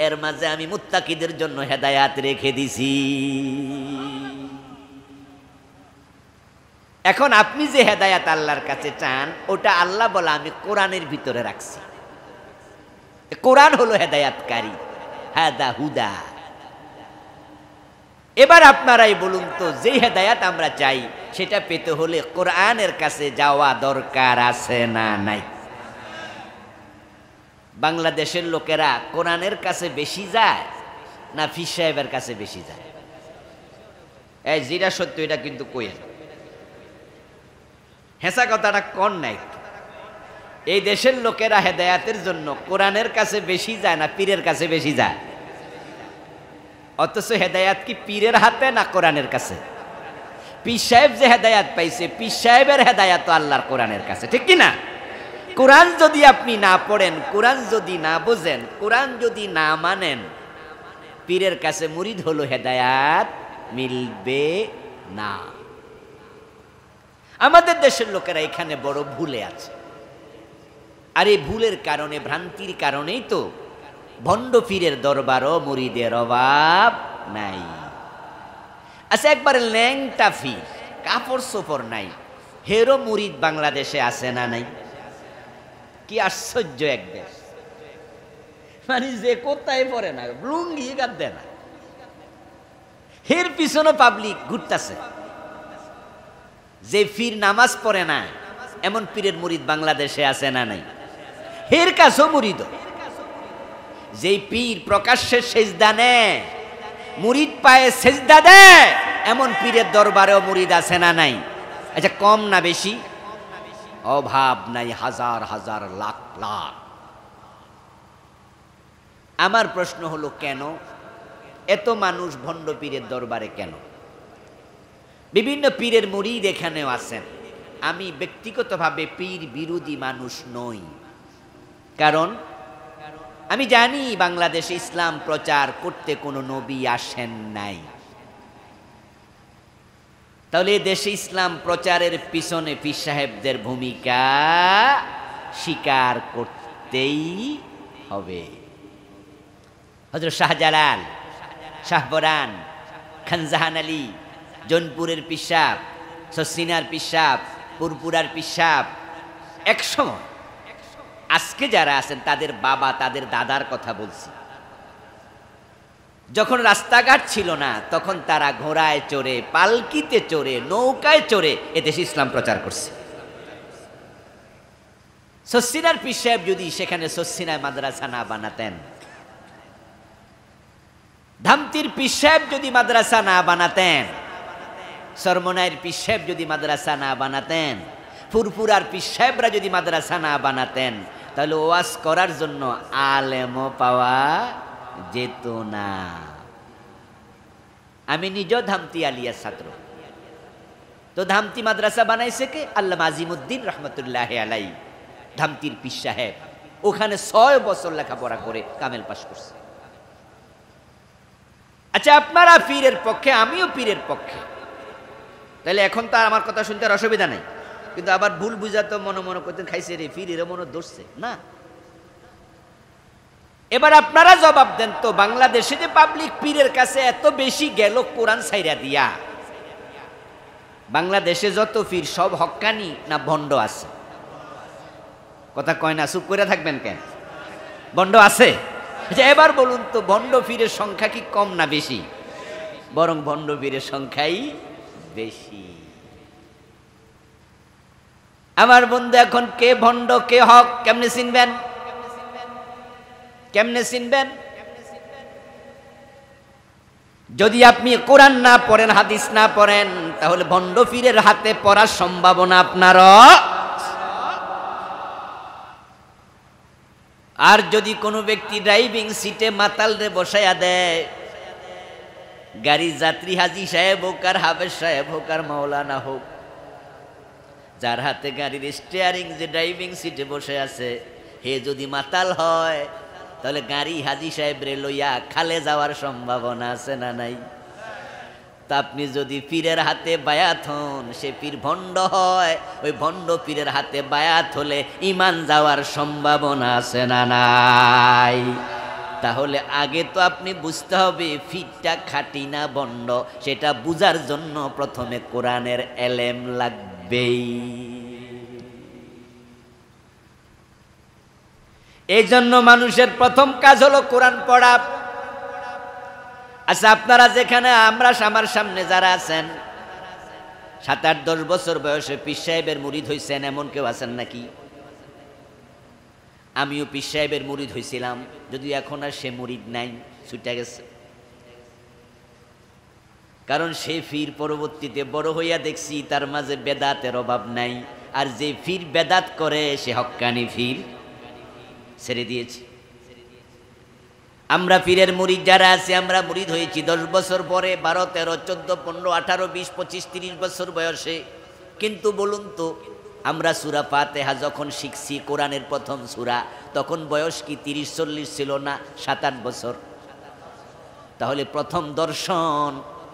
এর মাঝে আমি মুত্তাকিদের জন্য হেদায়াত রেখে দিছি। এখন আপনি যে হেদায়াত আল্লাহর কাছে চান, ওটা আল্লাহ বলা আমি কোরআনের ভিতরে রাখছি। কোরআন হলো হেদায়াতকারী, হাদা হুদা। এবার আপনারাই বলুন তো, যে হেদায়াত আমরা চাই সেটা পেতে হলে কোরআনের কাছে যাওয়া দরকার আছে না নাই? বাংলাদেশের লোকেরা কোরআনের কাছে বেশি যায় না ফির সাহেবের কাছে বেশি যায়? এই যেটা সত্য এটা কিন্তু কইেন, হেসা কথাটা কন নাই। এই দেশের লোকেরা হেদায়াতের জন্য কোরআনের কাছে বেশি যায় না পীরের কাছে বেশি যায়? অথচ হেদায়াত কি পীরের হাতে না কোরআনের কাছে? পীর সাহেব যে হেদায়াত পাইছে, পীর সাহেবের হেদায়াত তো আল্লাহর কোরআনের কাছে, ঠিক কি না? কোরআন যদি আপনি না পড়েন, কোরআন যদি না বোঝেন, কোরআন যদি না মানেন, পীরের কাছে মুরিদ হলো হেদায়াত মিলবে না। আমাদের দেশের লোকেরা এখানে বড় ভুলে আছে। আর এই ভুলের কারণে, ভ্রান্তির কারণেই তো ভণ্ড পীরের দরবারও মুরিদের অভাব নাই। আচ্ছা, একবারে ল্যাংটা পীর, কাপড় সোপড় নাই, হেরো মুরিদ বাংলাদেশে আছে না নাই? কি আশ্চর্য এক দেশ! মানে যে কোথায় পড়ে না, লুঙ্গি গাদ দেয় না, হের পিছনে পাবলিক ঘুরতেছে। যে পীর নামাজ পড়ে না, এমন পীরের মুরিদ বাংলাদেশে আছে না নাই? হের কাছেও মুরিদ। যেই পীর প্রকাশ্যে সেজদা নেয়, মুরিদ পায়ে সেজদা দেয়, এমন পীরের দরবারেও মুরিদ আছে না নাই? আচ্ছা, কম না বেশি? অভাব নাই, হাজার হাজার লাখ লাখ। আমার প্রশ্ন হলো, কেন এত মানুষ ভণ্ড পীরের দরবারে? কেন? বিভিন্ন পীরের মুরিদ এখানেও আছেন। আমি ব্যক্তিগতভাবে পীর বিরোধী মানুষ নই, কারণ আমি জানি বাংলাদেশে ইসলাম প্রচার করতে কোনো নবী আসেন নাই। তাহলে দেশে ইসলাম প্রচারের পিছনে পীর সাহেবদের ভূমিকা স্বীকার করতেই হবে। হযরত শাহজালাল, শাহপরান, খানজাহান আলী, জৌনপুরের পীর সাহেব, শর্ষিনার পীর সাহেব, পুরপুরার পীর সাহেব, এক সময়, আজকে যারা আছেন তাদের বাবা, তাদের দাদার কথা বলছি, যখন রাস্তাঘাট ছিল না, তখন তারা ঘোড়ায় চড়ে, পালকিতে চড়ে, নৌকায় চড়ে এদেশে ইসলাম প্রচার করছে। শর্ষিনার পীর সাহেব যদি সেখানে শর্ষিনায় মাদ্রাসা না বানাতেন, ধামতির পীর সাহেব যদি মাদ্রাসা না বানাতেন, সরমনাইয়ের পীর সাহেব যদি মাদ্রাসা না বানাতেন, ফুরফুরার পীর সাহেবরা যদি মাদ্রাসা না বানাতেন, তাহলে ওয়াজ করার জন্য আলেমও পাওয়া যেত না। আমি নিজেও ধামতি আলিয়ার ছাত্র। তো ধামতি মাদ্রাসা বানাইছে কে? আল্লামা আজিমউদ্দিন রহমতুল্লাহ আলাই, ধামতির পীর সাহেব। ওখানে 6 বছর লেখাপড়া করে কামেল পাশ করছে। আচ্ছা, আপনারা পীরের পক্ষে, আমিও পীরের পক্ষে, তাহলে এখন তো আর আমার কথা শুনতে আর অসুবিধা নেই। কিন্তু আবার ভুল বুঝাতো মনে মনে করতেন খাইছে রে পীর, এর মনে ধরছে না। এবার আপনারা জবাব দেন তো, বাংলাদেশে যে পাবলিক পীরের কাছে এত বেশি গেল কোরআন ছাইরা দিয়া, বাংলাদেশে যত পীর সব হক্কানি না ভণ্ড আছে? কথা কয় না, চুপ করে থাকবেন কেন? ভণ্ড আছে। আচ্ছা, এবার বলুন তো, ভণ্ড পীরের সংখ্যা কি কম না বেশি? বরং ভণ্ড পীরের সংখ্যাই বেশি। আমার বন্ধু, এখন কে ভণ্ড কে হক কেমনে চিনবেন? কেমনে চিনবেন? যদি আপনি কোরআন না পড়েন, হাদিস না পড়েন, তাহলে ভণ্ড পীরের হাতে পড়ার সম্ভাবনা আপনারও। আর যদি কোনো ব্যক্তি ড্রাইভিং সিটে মাতালরে বসাইয়া দেয়, গাড়ির যাত্রী হাজি সাহেব হোক আর হাফেজ সাহেব হোক আর মাওলানা হোক, যার হাতে গাড়ির স্টিয়ারিং, যে ড্রাইভিং সিটে বসে আছে, হে যদি মাতাল হয়, তাহলে গাড়ি হাজি সাহেবরে লইয়া খালে যাওয়ার সম্ভাবনা আছে না নাই? তা আপনি যদি পীরের হাতে বায়াত হন, সে পীর ভণ্ড হয়, ওই ভণ্ড পীরের হাতে বায়াত হলে ঈমান যাওয়ার সম্ভাবনা আছে না নাই? তাহলে আগে তো আপনি বুঝতে হবে পীরটা খাঁটি না ভণ্ড, সেটা বুঝার জন্য প্রথমে কোরআনের এলেম লাগবেই। এই জন্য মানুষের প্রথম কাজ হলো কোরআন পড়া। আচ্ছা, আপনারা যেখানে, আমার সামনে যারা আছেন, 7-8-10 বছর বয়সে পীর সাহেবের মুরিদ হইছেন, এমন কেউ আছেন নাকি? আমিও পীর সাহেবের মুরিদ হইছিলাম, যদিও এখন আর সে মুরিদ নাই, ছুটে গেছে। কারণ সে পীর পরবর্তীতে বড় হইয়া দেখছি তার মাঝে বেদাতের অভাব নাই, আর যে পীর বেদাত করে সে হক্কানি পীর ছেড়ে দিয়েছি। আমরা পীরের মুরিদ যারা আছি, আমরা মুরিদ হয়েছি 10 বছর পরে, 12, 13, 14, 15, 18, 20, 25, 30 বছর বয়সে। কিন্তু বলুন তো, আমরা সূরা ফাতিহা যখন শিখছি, কোরআনের প্রথম সূরা, তখন বয়স কি 30-40 ছিল না? 7-8 বছর। তাহলে প্রথম দর্শন,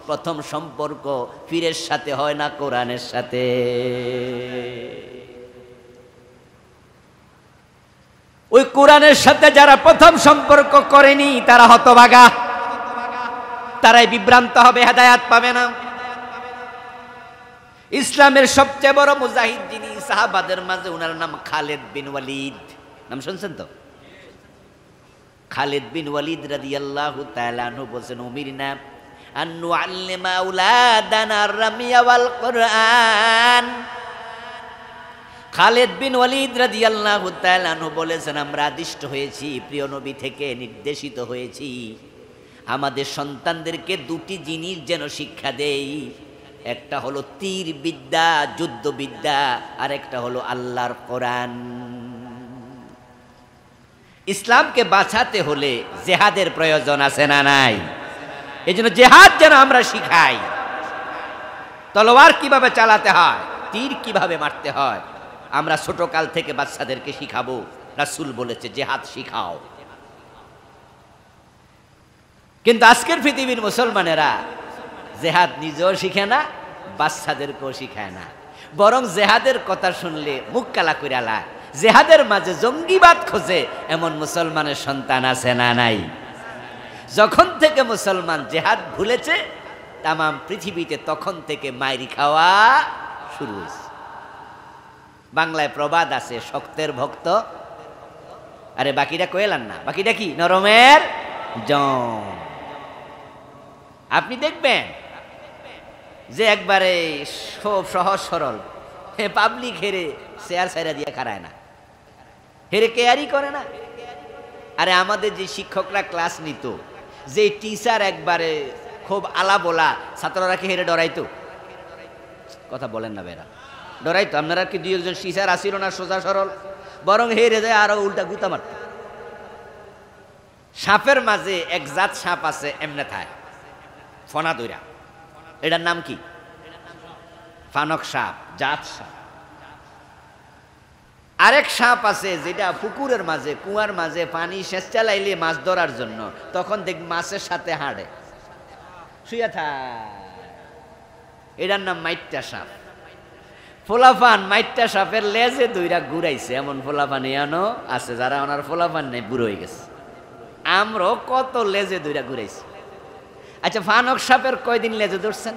প্রথম সম্পর্ক পীরের সাথে হয় না কোরআনের সাথে? ওই কোরআনের সাথে যারা প্রথম সম্পর্ক করেনি তারা হতভাগা, তারাই বিভ্রান্ত হবে, হেদায়াত পাবে না। ইসলামের সবচেয়ে বড় মুজাহিদ যিনি সাহাবাদের মাঝে, ওনার নাম খালিদ বিন ওয়ালিদ। নাম শুনছেন তো? খালিদ বিন ওয়ালিদ রাদিয়াল্লাহু তাআলা আনহু বলেন, উমিরনা আন নুআল্লিমা আওলাদানা আর-রামিয়া ওয়াল কুরআন। খালিদ বিন ওয়ালিদ রাদিয়াল্লাহু তাআলা আনহু বলেছেন, আমরা আদিষ্ট হয়েছি, প্রিয় নবী থেকে নির্দেশিত হয়েছি, আমাদের সন্তানদেরকে 2টি জিনিস যেন শিক্ষা দেই। একটা হলো তীর বিদ্যা, যুদ্ধ বিদ্যা, আর একটা হলো আল্লাহর কোরআন। ইসলামকে বাঁচাতে হলে জেহাদের প্রয়োজন আছে না নাই? এই জন্য জেহাদ যেন আমরা শিখাই, তলোয়ার কিভাবে চালাতে হয়, তীর কিভাবে মারতে হয়, আমরা ছোট কাল থেকে বাচ্চাদেরকে শিখাবো। রাসূল বলেছে জেহাদ শিখাও। কিন্তু আজকের পৃথিবীর মুসলমানেরা জেহাদ নিজেও শিখে না, বাচ্চাদেরকেও শিখায় না, বরং জেহাদের কথা শুনলে মুখ কালা করে আলা। জেহাদের মাঝে জঙ্গিবাদ খোঁজে এমন মুসলমানের সন্তান আছে না নাই? যখন থেকে মুসলমান জেহাদ ভুলেছে তাম পৃথিবীতে, তখন থেকে মাইরি খাওয়া শুরু হয়েছে। বাংলায় প্রবাদ আছে, শক্তের ভক্ত, আরে বাকিটা কইলাম না, বাকিটা কি? নরমের জম। আপনি দেখবেন যে একবারে সহজ সরল পাবলিক হেরে চেয়ার ছাইরা দিয়ে খাড়ায় না, হেরে কেয়ারই করে না। আরে আমাদের যে শিক্ষকরা ক্লাস নিত, যে টিচার একবারে খুব আলা বলা, ছাত্ররা কি হেরে ডরাইতো? কথা বলেন না বেরা, ডরাইতো? আপনারা কি 2-1 জন টিচার আসিল না সোজা সরল? বরং হেরে যায় আরো উল্টা গুতা মারত। সাপের মাঝে এক জাত সাপ আছে, এমনে থায় ফনা দইরা, এটার নাম কি? ফানক সাপ, জাত সাপ। আরেক সাপ আছে যেটা পুকুরের মাঝে, কুয়ার মাঝে পানি সেচ চালাইলে মাছ ধরার জন্য, তখন দেখ মাছের সাথে হাঁড়ে শুয়ে থাকে, এটার নাম মাইট্টা সাপ। ফোলাফান মাইট্টা সাপের লেজে দুইটা ঘুরাইছে, এমন ফোলাফান এনো আছে যারা ওনার ফোলাফান নেই, বুড়ো হয়ে গেছে। আমরাও কত লেজে দুইটা ঘুরাইছি। আচ্ছা, ফানক সাপের কয়দিন লেজে ধরছেন?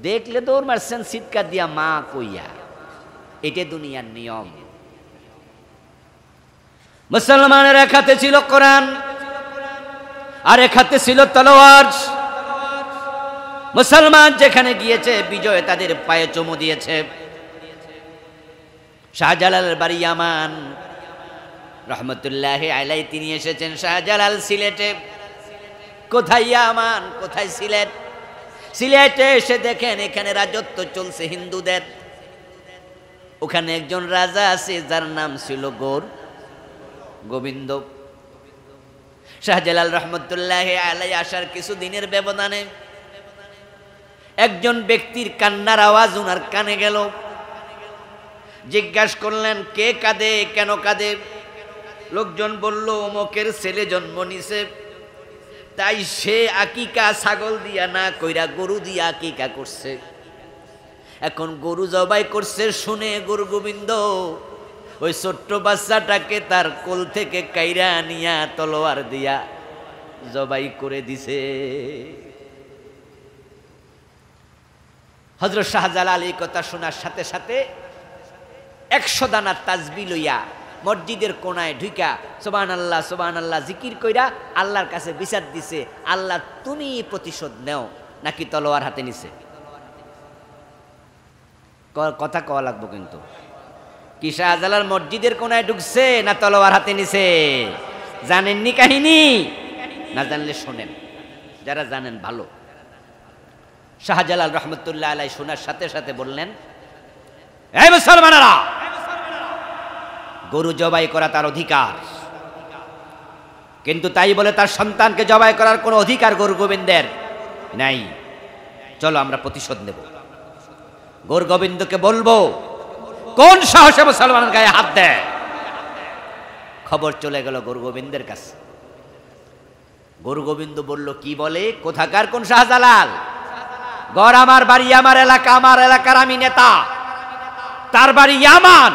দেখলে দৌড় মারছেন চিৎকার দিয়া মা কইয়া। এটা দুনিয়ার নিয়ম। মুসলমানের এক হাতে ছিল কোরআন, আর এক হাতে ছিল তলোয়ার। মুসলমান যেখানে গিয়েছে বিজয় তাদের পায়ে চুমু দিয়েছে। শাহজালালের বাড়ি ইয়ামান রহমতুল্লাহি আলাইহি, তিনি এসেছেন শাহজালাল সিলেটে। কোথায় ইয়ামান, কোথায় সিলেট? সিলেটে এসে দেখেন এখানে রাজত্ব চলছে হিন্দুদের। ওখানে একজন রাজা আছে যার নাম ছিল গোবিন্দ। শাহজালাল রহমতুল্লাহি আলাইহি আসার কিছু দিনের ব্যবধানে একজন ব্যক্তির কান্নার আওয়াজ ওনার কানে গেল। জিজ্ঞাসা করলেন, কে কাঁদে, কেন কাঁদে? লোকজন বলল, অমুকের ছেলে জন্ম নিছে, তাই সে আকিকা ছাগল দিয়া না কইরা গরু দিয়া আকিকা করছে। এখন গরু জবাই করছে শুনে গুরু গোবিন্দ ওই ছোট্ট বাচ্চাটাকে তার কোল থেকে কাইরা নিয়া তলোয়ার দিয়া জবাই করে দিছে। হযরত শাহজালাল এই কথা শোনার সাথে সাথে 100 দানা তাসবিহ লইয়া মসজিদের কোনায় ঢুকা সুবহানাল্লাহ সুবহানাল্লাহ জিকির কইরা আল্লাহর কাছে বিচার দিছে, আল্লাহ তুমি প্রতিশোধ নেও, নাকি তলোয়ার হাতে নিছে? কথা কওয়া লাগবো কিন্তু। কি শাহজালাল মসজিদের কোনায় ঢুকছে না তলোয়ার হাতে নিছে? জানেননি কাহিনী? না জানলে শোনেন, যারা জানেন ভালো। শাহজালাল রহমতুল্লাহ আলাইহি শোনার সাথে সাথে বললেন, এই মুসলমানেরা, গরু জবাই করা তার অধিকার, কিন্তু তাই বলে তার সন্তানকে জবাই করার কোনো অধিকার গরু গোবিন্দের নাই। চলো আমরা প্রতিশোধ নেব। গরু গোবিন্দকে বলবো কোন সাহসে মুসলমানের গায়ে হাত দেয়। খবর চলে গেল গরু গোবিন্দের কাছে। গরু গোবিন্দ বলল, কি বলে? কোথাকার কোন শাহজালাল? গড় আমার বাড়ি, আমার এলাকা, আমার এলাকার আমি নেতা, তার বাড়ি ইয়ামান,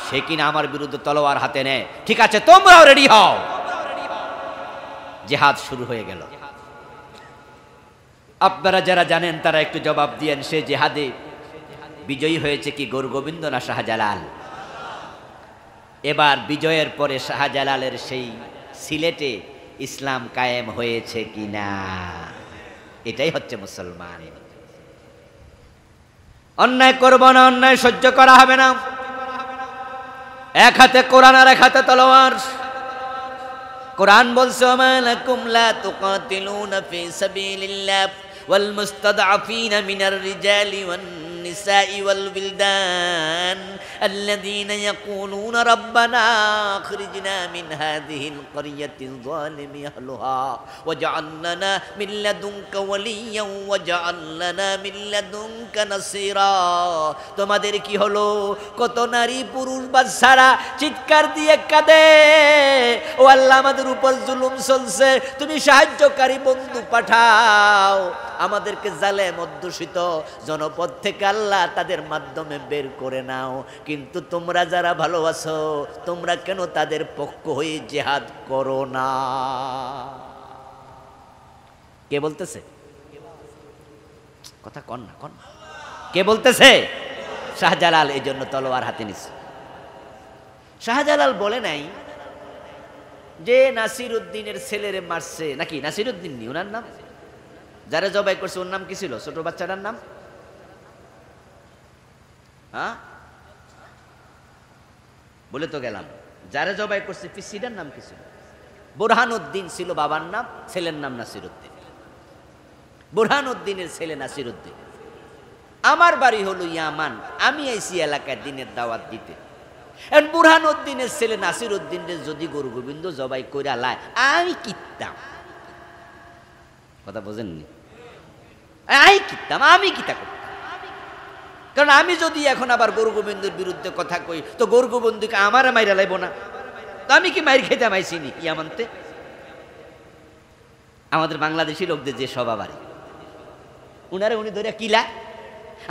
সে কিনা আমার বিরুদ্ধে তলোয়ার হাতে নেয়। ঠিক আছে, তোমরাও রেডি হও। জিহাদ শুরু হয়ে গেল। আপনারা যারা জানেন তারা একটু জবাব দিয়েন, সে জিহাদে বিজয়ী হয়েছে কি গরু গোবিন্দ না শাহজালাল? এবার বিজয়ের পরে শাহজালালের সেই সিলেটে ইসলাম কায়েম হয়েছে কিনা? এটাই হচ্ছে মুসলমান। অন্যায় করব না, অন্যায় সহ্য করা হবে না। এক হাতে কোরআন আর এক হাতে তলোয়ার। কোরআন বলছে, ওয়া লাকুম লা তুকাতিলুনা ফি সাবিলিল্লাহ ওয়াল মুস্তাদআফিনা মিনার রিজালি ওয়ান নিসাই ওয়াল বিলদান আল্লাযীনা ইয়াকুলুনা রাব্বানা আখরিজনা মিন হাযিহিল ক্বরিয়াতিল যালিমি আহলুহা ওয়াজআল লানা মিন লাদুনকা ওয়ালিয়্যান ওয়াজআল লানা মিন লাদুনকা নাসীরা। তোমাদের কি হলো? কত নারী পুরুষ বাচ্চারা চিৎকার দিয়ে কাঁদে, ও আল্লাহ আমাদের উপর জুলুম চলছে, তুমি সাহায্যকারী বন্ধু পাঠাও, আমাদেরকে জালেম অধ্যুষিত জনপদ থেকে আল্লাহ তাদের মাধ্যমে বের করে নাও। কিন্তু তোমরা যারা ভালো আছো, তোমরা কেন তাদের পক্ষ হয়ে জিহাদ করো না? কে বলতেছে? কথা কন না, কন। কে বলতেছে? শাহজালাল এই জন্য তলোয়ার হাতে নিছে। শাহজালাল বলে নাই যে নাসির উদ্দিনের ছেলেরে মারছে, নাকি নাসির উদ্দিন নি ওনার নাম, যারা জবাই করছে ওর নাম কি ছিল? ছোট বাচ্চাটার নাম? হ্যাঁ, বলে তো গেলাম। যারা জবাই করছে পিসিটার নাম কি ছিল? বুরহান উদ্দিন ছিল বাবার নাম, ছেলের নাম নাসির উদ্দিন। বুরহান উদ্দিনের ছেলে নাসির উদ্দিন। আমার বাড়ি হলো ইয়ামান, আমি আইসি এলাকায় দিনের দাওয়াত দিতে। বুরহান উদ্দিনের ছেলে নাসির উদ্দিনের যদি গরু গোবিন্দ জবাই করে লায়, আমি কিতাম। কথা বোঝেননি? আমি কিতা করতাম? কারণ আমি যদি এখন আবার গৌর গোবিন্দর বিরুদ্ধে কথা কই তো গৌর গোবিন্দকে আমার মাইরা লাইব না, তো আমি কি মাইর খেতে মাইছিনি ইয়ামানতে? আমাদের বাংলাদেশি লোকদের যে স্বভাব আর উনারে উনি ধরে কিলা,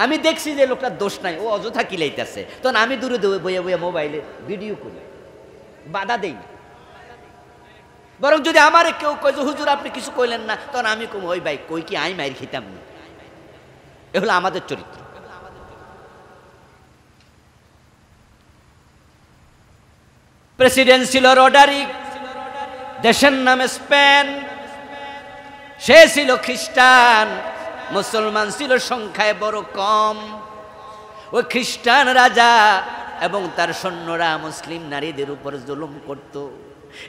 আমি দেখছি যে লোকটার দোষ নাই, ও অযথা কিলাইতেছে, তখন আমি দূরে দূরে বইয়া বইয়া মোবাইলে ভিডিও করি, বাধা দেই না। বরং যদি আমার কেউ কয় যে হুজুর আপনি কিছু কইলেন না, তখন আমি কম ওই ভাই কই কি আমি মাইর খেতাম না। এ হলো আমাদের চরিত্র। প্রেসিডেন্ট ছিল রডারিক, দেশের নামে স্পেন, সে ছিল খ্রিস্টান, মুসলমান ছিল সংখ্যায় বড় কম। ওই খ্রিস্টান রাজা এবং তার সৈন্যরা মুসলিম নারীদের উপর জুলুম করত।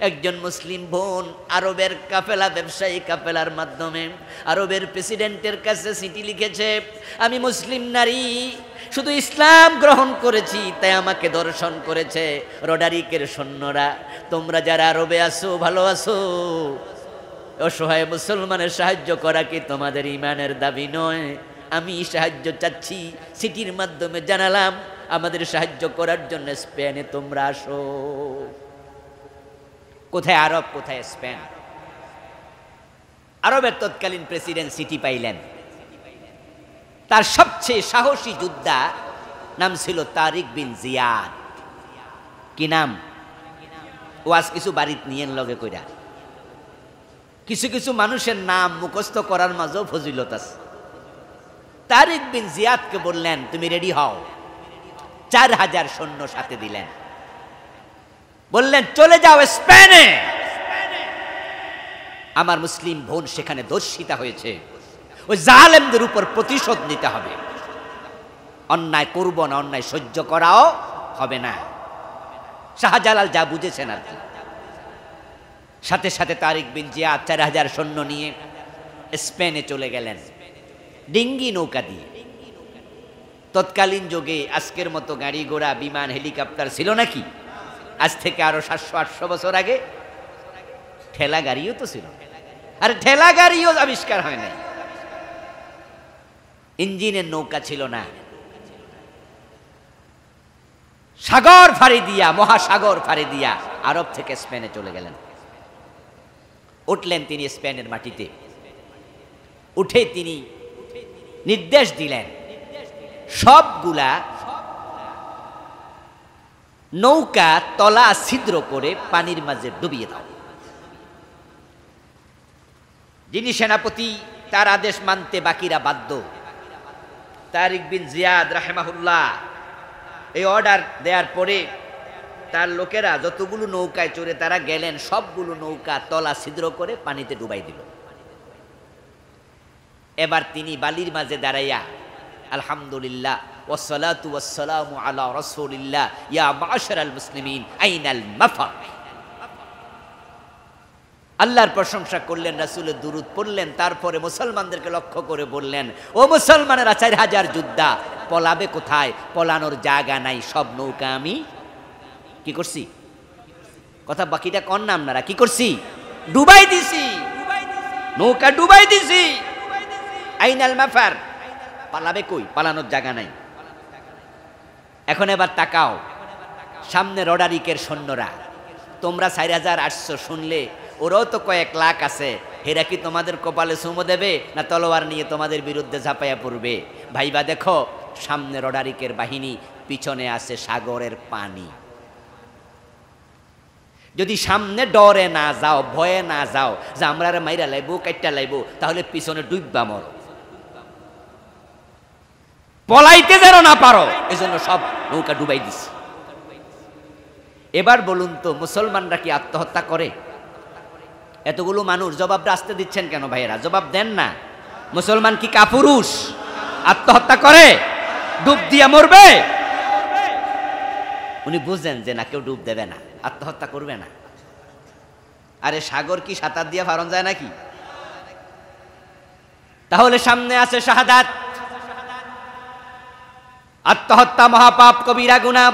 একজন মুসলিম বোন আরবের কাফেলা, ব্যবসায়ী কাফেলার মাধ্যমে আরবের প্রেসিডেন্টের কাছে চিঠি লিখেছে, আমি মুসলিম নারী, শুধু ইসলাম গ্রহণ করেছি তাই আমাকে দর্শন করেছে রডারিকের সৈন্যরা, তোমরা যারা আরবে আছো ভালো আছো, অসহায় মুসলমানের সাহায্য করা কি তোমাদের ইমানের দাবি নয়? আমি সাহায্য চাচ্ছি, চিঠির মাধ্যমে জানালাম আমাদের সাহায্য করার জন্য স্পেনে তোমরা আসো। কোথায় আরব, কোথায় স্পেন? আরবের তৎকালীন প্রেসিডেন্ট চিঠি পাইলেন, তার সবচেয়ে সাহসী যোদ্ধা নাম ছিল তারিক বিন জিয়াদ। কি নাম? ওয়াজ কিছু বাড়িত নিয়েন লগে কইরা। কিছু কিছু মানুষের নাম মুখস্থ করার মাঝেও ফজিলত আছে। তারিক বিন জিয়াদকে বললেন তুমি রেডি হও, 4000 সৈন্য সাথে দিলেন, বললেন চলে যাও স্পেনে, আমার মুসলিম বোন সেখানে দর্শিতা হয়েছে, ওই জালেমদের উপর প্রতিশোধ নিতে হবে, অন্যায় করব না, অন্যায় সহ্য করাও হবে না। শাহজালাল যা বুঝেছেন আর কি। সাথে সাথে তারিক বিন জিয়াদ 4000 সৈন্য নিয়ে স্পেনে চলে গেলেন ডিঙ্গি নৌকা দিয়ে। তৎকালীন যুগে আজকের মতো গাড়ি ঘোড়া, বিমান, হেলিকপ্টার ছিল নাকি? আজ থেকে আরো 700-800 বছর আগে ঠেলা গাড়িও তো ছিল, আর ঠেলা গাড়িও আবিষ্কার হয় নাই। ইঞ্জিনের নৌকা ছিল না, সাগর ফাড়ি দিয়া, মহাসাগর ফাড়ি দিয়া আরব থেকে স্পেনে চলে গেলেন। উঠলেন তিনি স্পেনের মাটিতে, উঠে তিনি নির্দেশ দিলেন সবগুলা নৌকা তলা ছিদ্র করে পানির মাঝে ডুবিয়ে দাও। যিনি সেনাপতি তার আদেশ মানতে বাকিরা বাধ্য। তারিক বিন জিয়াদ রাহেমাহুল্লাহ এই অর্ডার দেওয়ার পরে তার লোকেরা যতগুলো নৌকায় চড়ে তারা গেলেন, সবগুলো নৌকা তলা ছিদ্র করে পানিতে ডুবাই দিল। এবার তিনি বালির মাঝে দাঁড়াইয়া আলহামদুলিল্লাহ ওয়াসসালাতু ওয়াসসালামু আলা রাসূলিল্লাহ ইয়া মাশারাল মুসলিমিন আইনাল মাফার, আল্লাহর প্রশংসা করলেন, রাসূলের দুরূদ পড়লেন, তারপরে মুসলমানদেরকে লক্ষ্য করে বললেন, ও মুসলমানেরা, 4000 যোদ্ধা পলাবে কোথায়? পলানোর জায়গা নাই, সব নৌকা আমি কি করছি? কথা বাকিটা কন না আপনারা, কি করছি? ডুবাই দিছি, নৌকা ডুবাই দিছি। আইনাল মাফার, পালাবে কই? পালানোর জায়গা নাই। এখন এবার তাকাও, সামনে রডারিকের সৈন্যরা, তোমরা 4000 আসছো শুনলে, ওরাও তো কয়েক লাখ আছে, হেরা কি তোমাদের কপালে চুমো দেবে না তলোয়ার নিয়ে তোমাদের বিরুদ্ধে ঝাঁপাইয়া পড়বে? ভাইবা দেখো, সামনে রডারিকের বাহিনী, পিছনে আছে সাগরের পানি। যদি সামনে ডরে না যাও, ভয়ে না যাও যে আমরা মাইরা লাইবো, কাইটা লাইবো, তাহলে পিছনে ডুববা মর, পলাইতে যেন না পারো, এজন্য সব নৌকা ডুবাই দিছি। এবার বলুন তো, মুসলমানরা কি আত্মহত্যা করে? এতগুলো মানুষ জবাবটা আসতে দিচ্ছেন কেন ভাইয়েরা? জবাব দেন না। মুসলমান কি কাপুরুষ? আত্মহত্যা করে? ডুব দিয়া মরবে? উনি বুঝেন যে না, কেউ ডুব দেবে না, আত্মহত্যা করবে না। আরে সাগর কি সাঁতার দিয়া ফারন যায় নাকি? তাহলে সামনে আছে শাহাদাত। আত্মহত্যা মহাপাপ, কবিরা গুনাহ,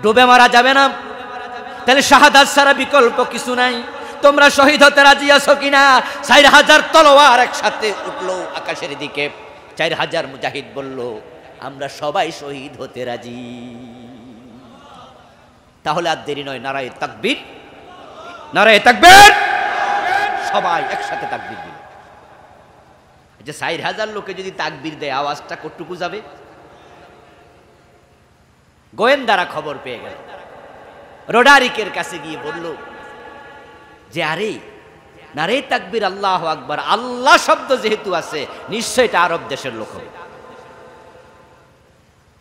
ডুবে মারা যাবে না। তাহলে শাহাদাত ছাড়া বিকল্প কিছু নাই। তোমরা শহীদ হতে রাজি আছো কিনা? 4000 তলোয়ার একসাথে উঠলো আকাশের দিকে। 4000 মুজাহিদ বলল, আমরা সবাই শহীদ হতে রাজি। তাহলে আর দেরি নয়, নারায়ে তাকবীর, নারায়ে তাকবীর। সবাই একসাথে তাকবীর দিল। যে 4000 লোকে যদি তাকবীর দেয়, আওয়াজটা কতটুকু যাবে? গোয়েন্দারা খবর পেয়ে গেল, রোডারিকের কাছে গিয়ে বলল যে আরে নারে তাকবীর, আল্লাহু আকবার, আল্লাহ শব্দ যেহেতু আছে নিশ্চয়ই এটা আরব দেশের লোক হবে।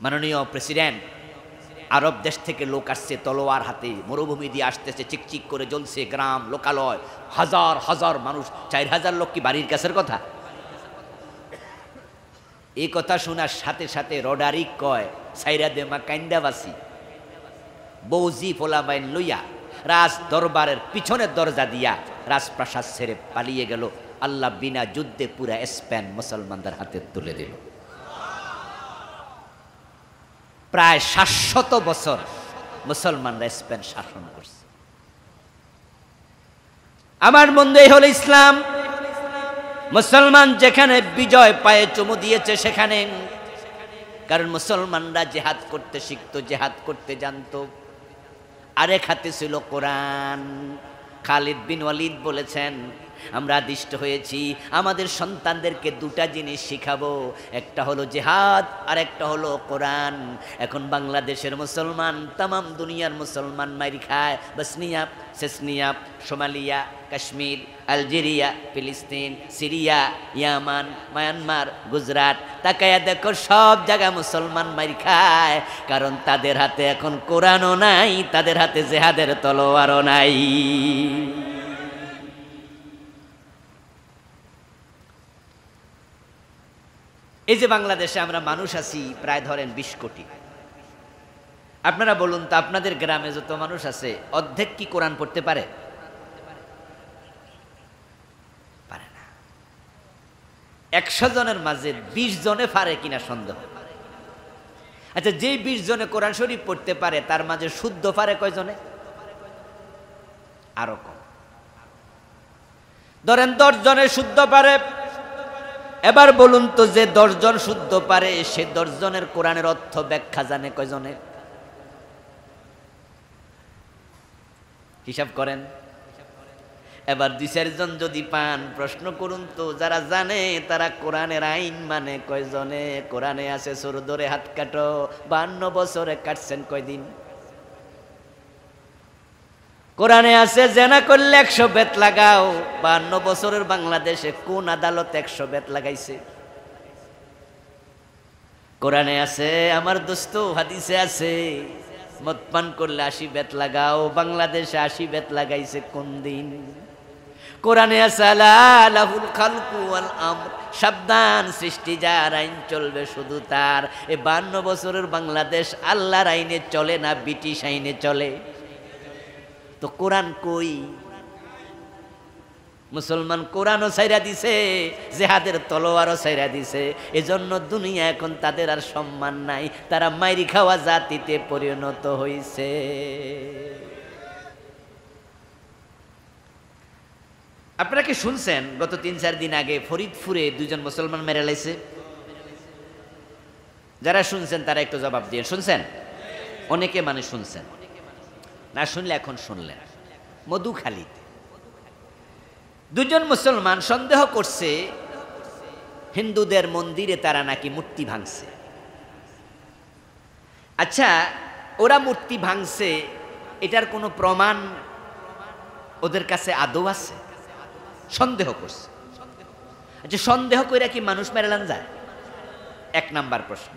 মাননীয় প্রেসিডেন্ট, আরব দেশ থেকে লোক আসছে তলোয়ার হাতে, মরুভূমি দিয়ে আসতেছে, চিকচিক করে জ্বলছে গ্রাম, লোকালয়, হাজার হাজার মানুষ। 4000 লোক কি বাড়ির কাছের কথা? এই কথা শোনার সাথে সাথে রোডারিক কয়, সাইরা দে মা কাইন্দাবাসী, বৌজি ফোলামাইন লইয়া রাজ দরবারের পিছনের দরজা দিয়া রাজপ্রাসাদ ছেড়ে পালিয়ে গেল। আল্লাহ বিনা যুদ্ধে পুরা স্পেন মুসলমানদের হাতে তুলে দিল। প্রায় 700 বছর মুসলমানরা স্পেন শাসন করছে। আমার বন্ধু, এই হলো ইসলাম। মুসলমান যেখানে বিজয় পায়ে চুমু দিয়েছে সেখানে, কারণ মুসলমানরা জেহাদ করতে শিখতো, জেহাদ করতে জানতো। আরেক হাতে ছিল কোরআন। খালিদ বিন ওয়ালিদ বলেছেন, আমরা আদিষ্ট হয়েছি আমাদের সন্তানদেরকে দুটা জিনিস শিখাবো, একটা হলো জেহাদ আর একটা হলো কোরআন। এখন বাংলাদেশের মুসলমান তামাম দুনিয়ার মুসলমান মাইর খায়। Bosnia, Chechnya, Somalia, Kashmir, Algeria, ফিলিস্তিন, সিরিয়া, ইয়ামান, মায়ানমার, গুজরাট, তাকায়া দেখো সব জায়গা মুসলমান মাইর খায়। কারণ তাদের হাতে এখন কোরআনও নাই, তাদের হাতে জেহাদের তলোয়ারও নাই। এই যে বাংলাদেশে আমরা মানুষ আছি প্রায় ধরেন 20 কোটি। আপনারা বলুন তো, আপনাদের গ্রামে যত মানুষ আছে অর্ধেক কি কোরআন পড়তে পারে? পারে না। 100 জনের মাঝে 20 জনে পারে কিনা সন্দেহ। আচ্ছা, যেই 20 জনে কোরআন শরীফ পড়তে পারে তার মাঝে শুদ্ধ পারে কয়জনে? আরো কম। ধরেন 10 জনে শুদ্ধ পারে। এবার বলুন তো, যে 10 জন শুদ্ধ পারে সে 10 জনের কোরআনের অর্থ ব্যাখ্যা জানে কয়জনে? হিসাব করেন। এবার 2-4 জন যদি পান, প্রশ্ন করুন তো, যারা জানে তারা কোরআনের আইন মানে কয়জনে? কোরআনে আছে চোর ধরে হাত কাটো, 52 বছরে কাটছেন কয়দিন? কোরআনে আছে জেনা করলে 100 বেত লাগাও, 52 বছরের বাংলাদেশে কোন আদালত 100 বেত লাগাইছে? কোরআনে আছে, আমার দোস্ত, হাদিসে আছে মদ পান করলে 80 বেত লাগাও, বাংলাদেশে 80 বেত লাগাইছে কোন দিন? কোরআনে আছে আলা লাহুল খালকু ওয়াল আমর, সাবধান, সৃষ্টি যার, আইন চলবে শুধু তার। এই 52 বছরের বাংলাদেশ আল্লাহর আইনে চলে না, ব্রিটিশ আইনে চলে। তো কোরআন কই? মুসলমান কোরআনও ছাইরা দিছে, জেহাদের তলোয়ারও ছাইরা দিছে। এজন্য দুনিয়া এখন তাদের আর সম্মান নাই, তারা মাইরি খাওয়া জাতিতে পরিণত হইছে। আপনারা কি শুনছেন গত 3-4 দিন আগে ফরিদপুরে 2 জন মুসলমান মেরে লাইছে? যারা শুনছেন তারা একটু জবাব দিয়ে। শুনছেন? অনেকে মানে শুনছেন, না শুনলে এখন শুনলেন। মধুখালীতে 2 জন মুসলমান সন্দেহ করছে হিন্দুদের মন্দিরে তারা নাকি মূর্তি ভাঙছে। আচ্ছা, ওরা মূর্তি ভাঙছে, এটার কোনো প্রমাণ ওদের কাছে আদৌ আছে? সন্দেহ করছে। আচ্ছা, সন্দেহ কইরা কি মানুষ মেরেলান যায়? 1 নাম্বার প্রশ্ন।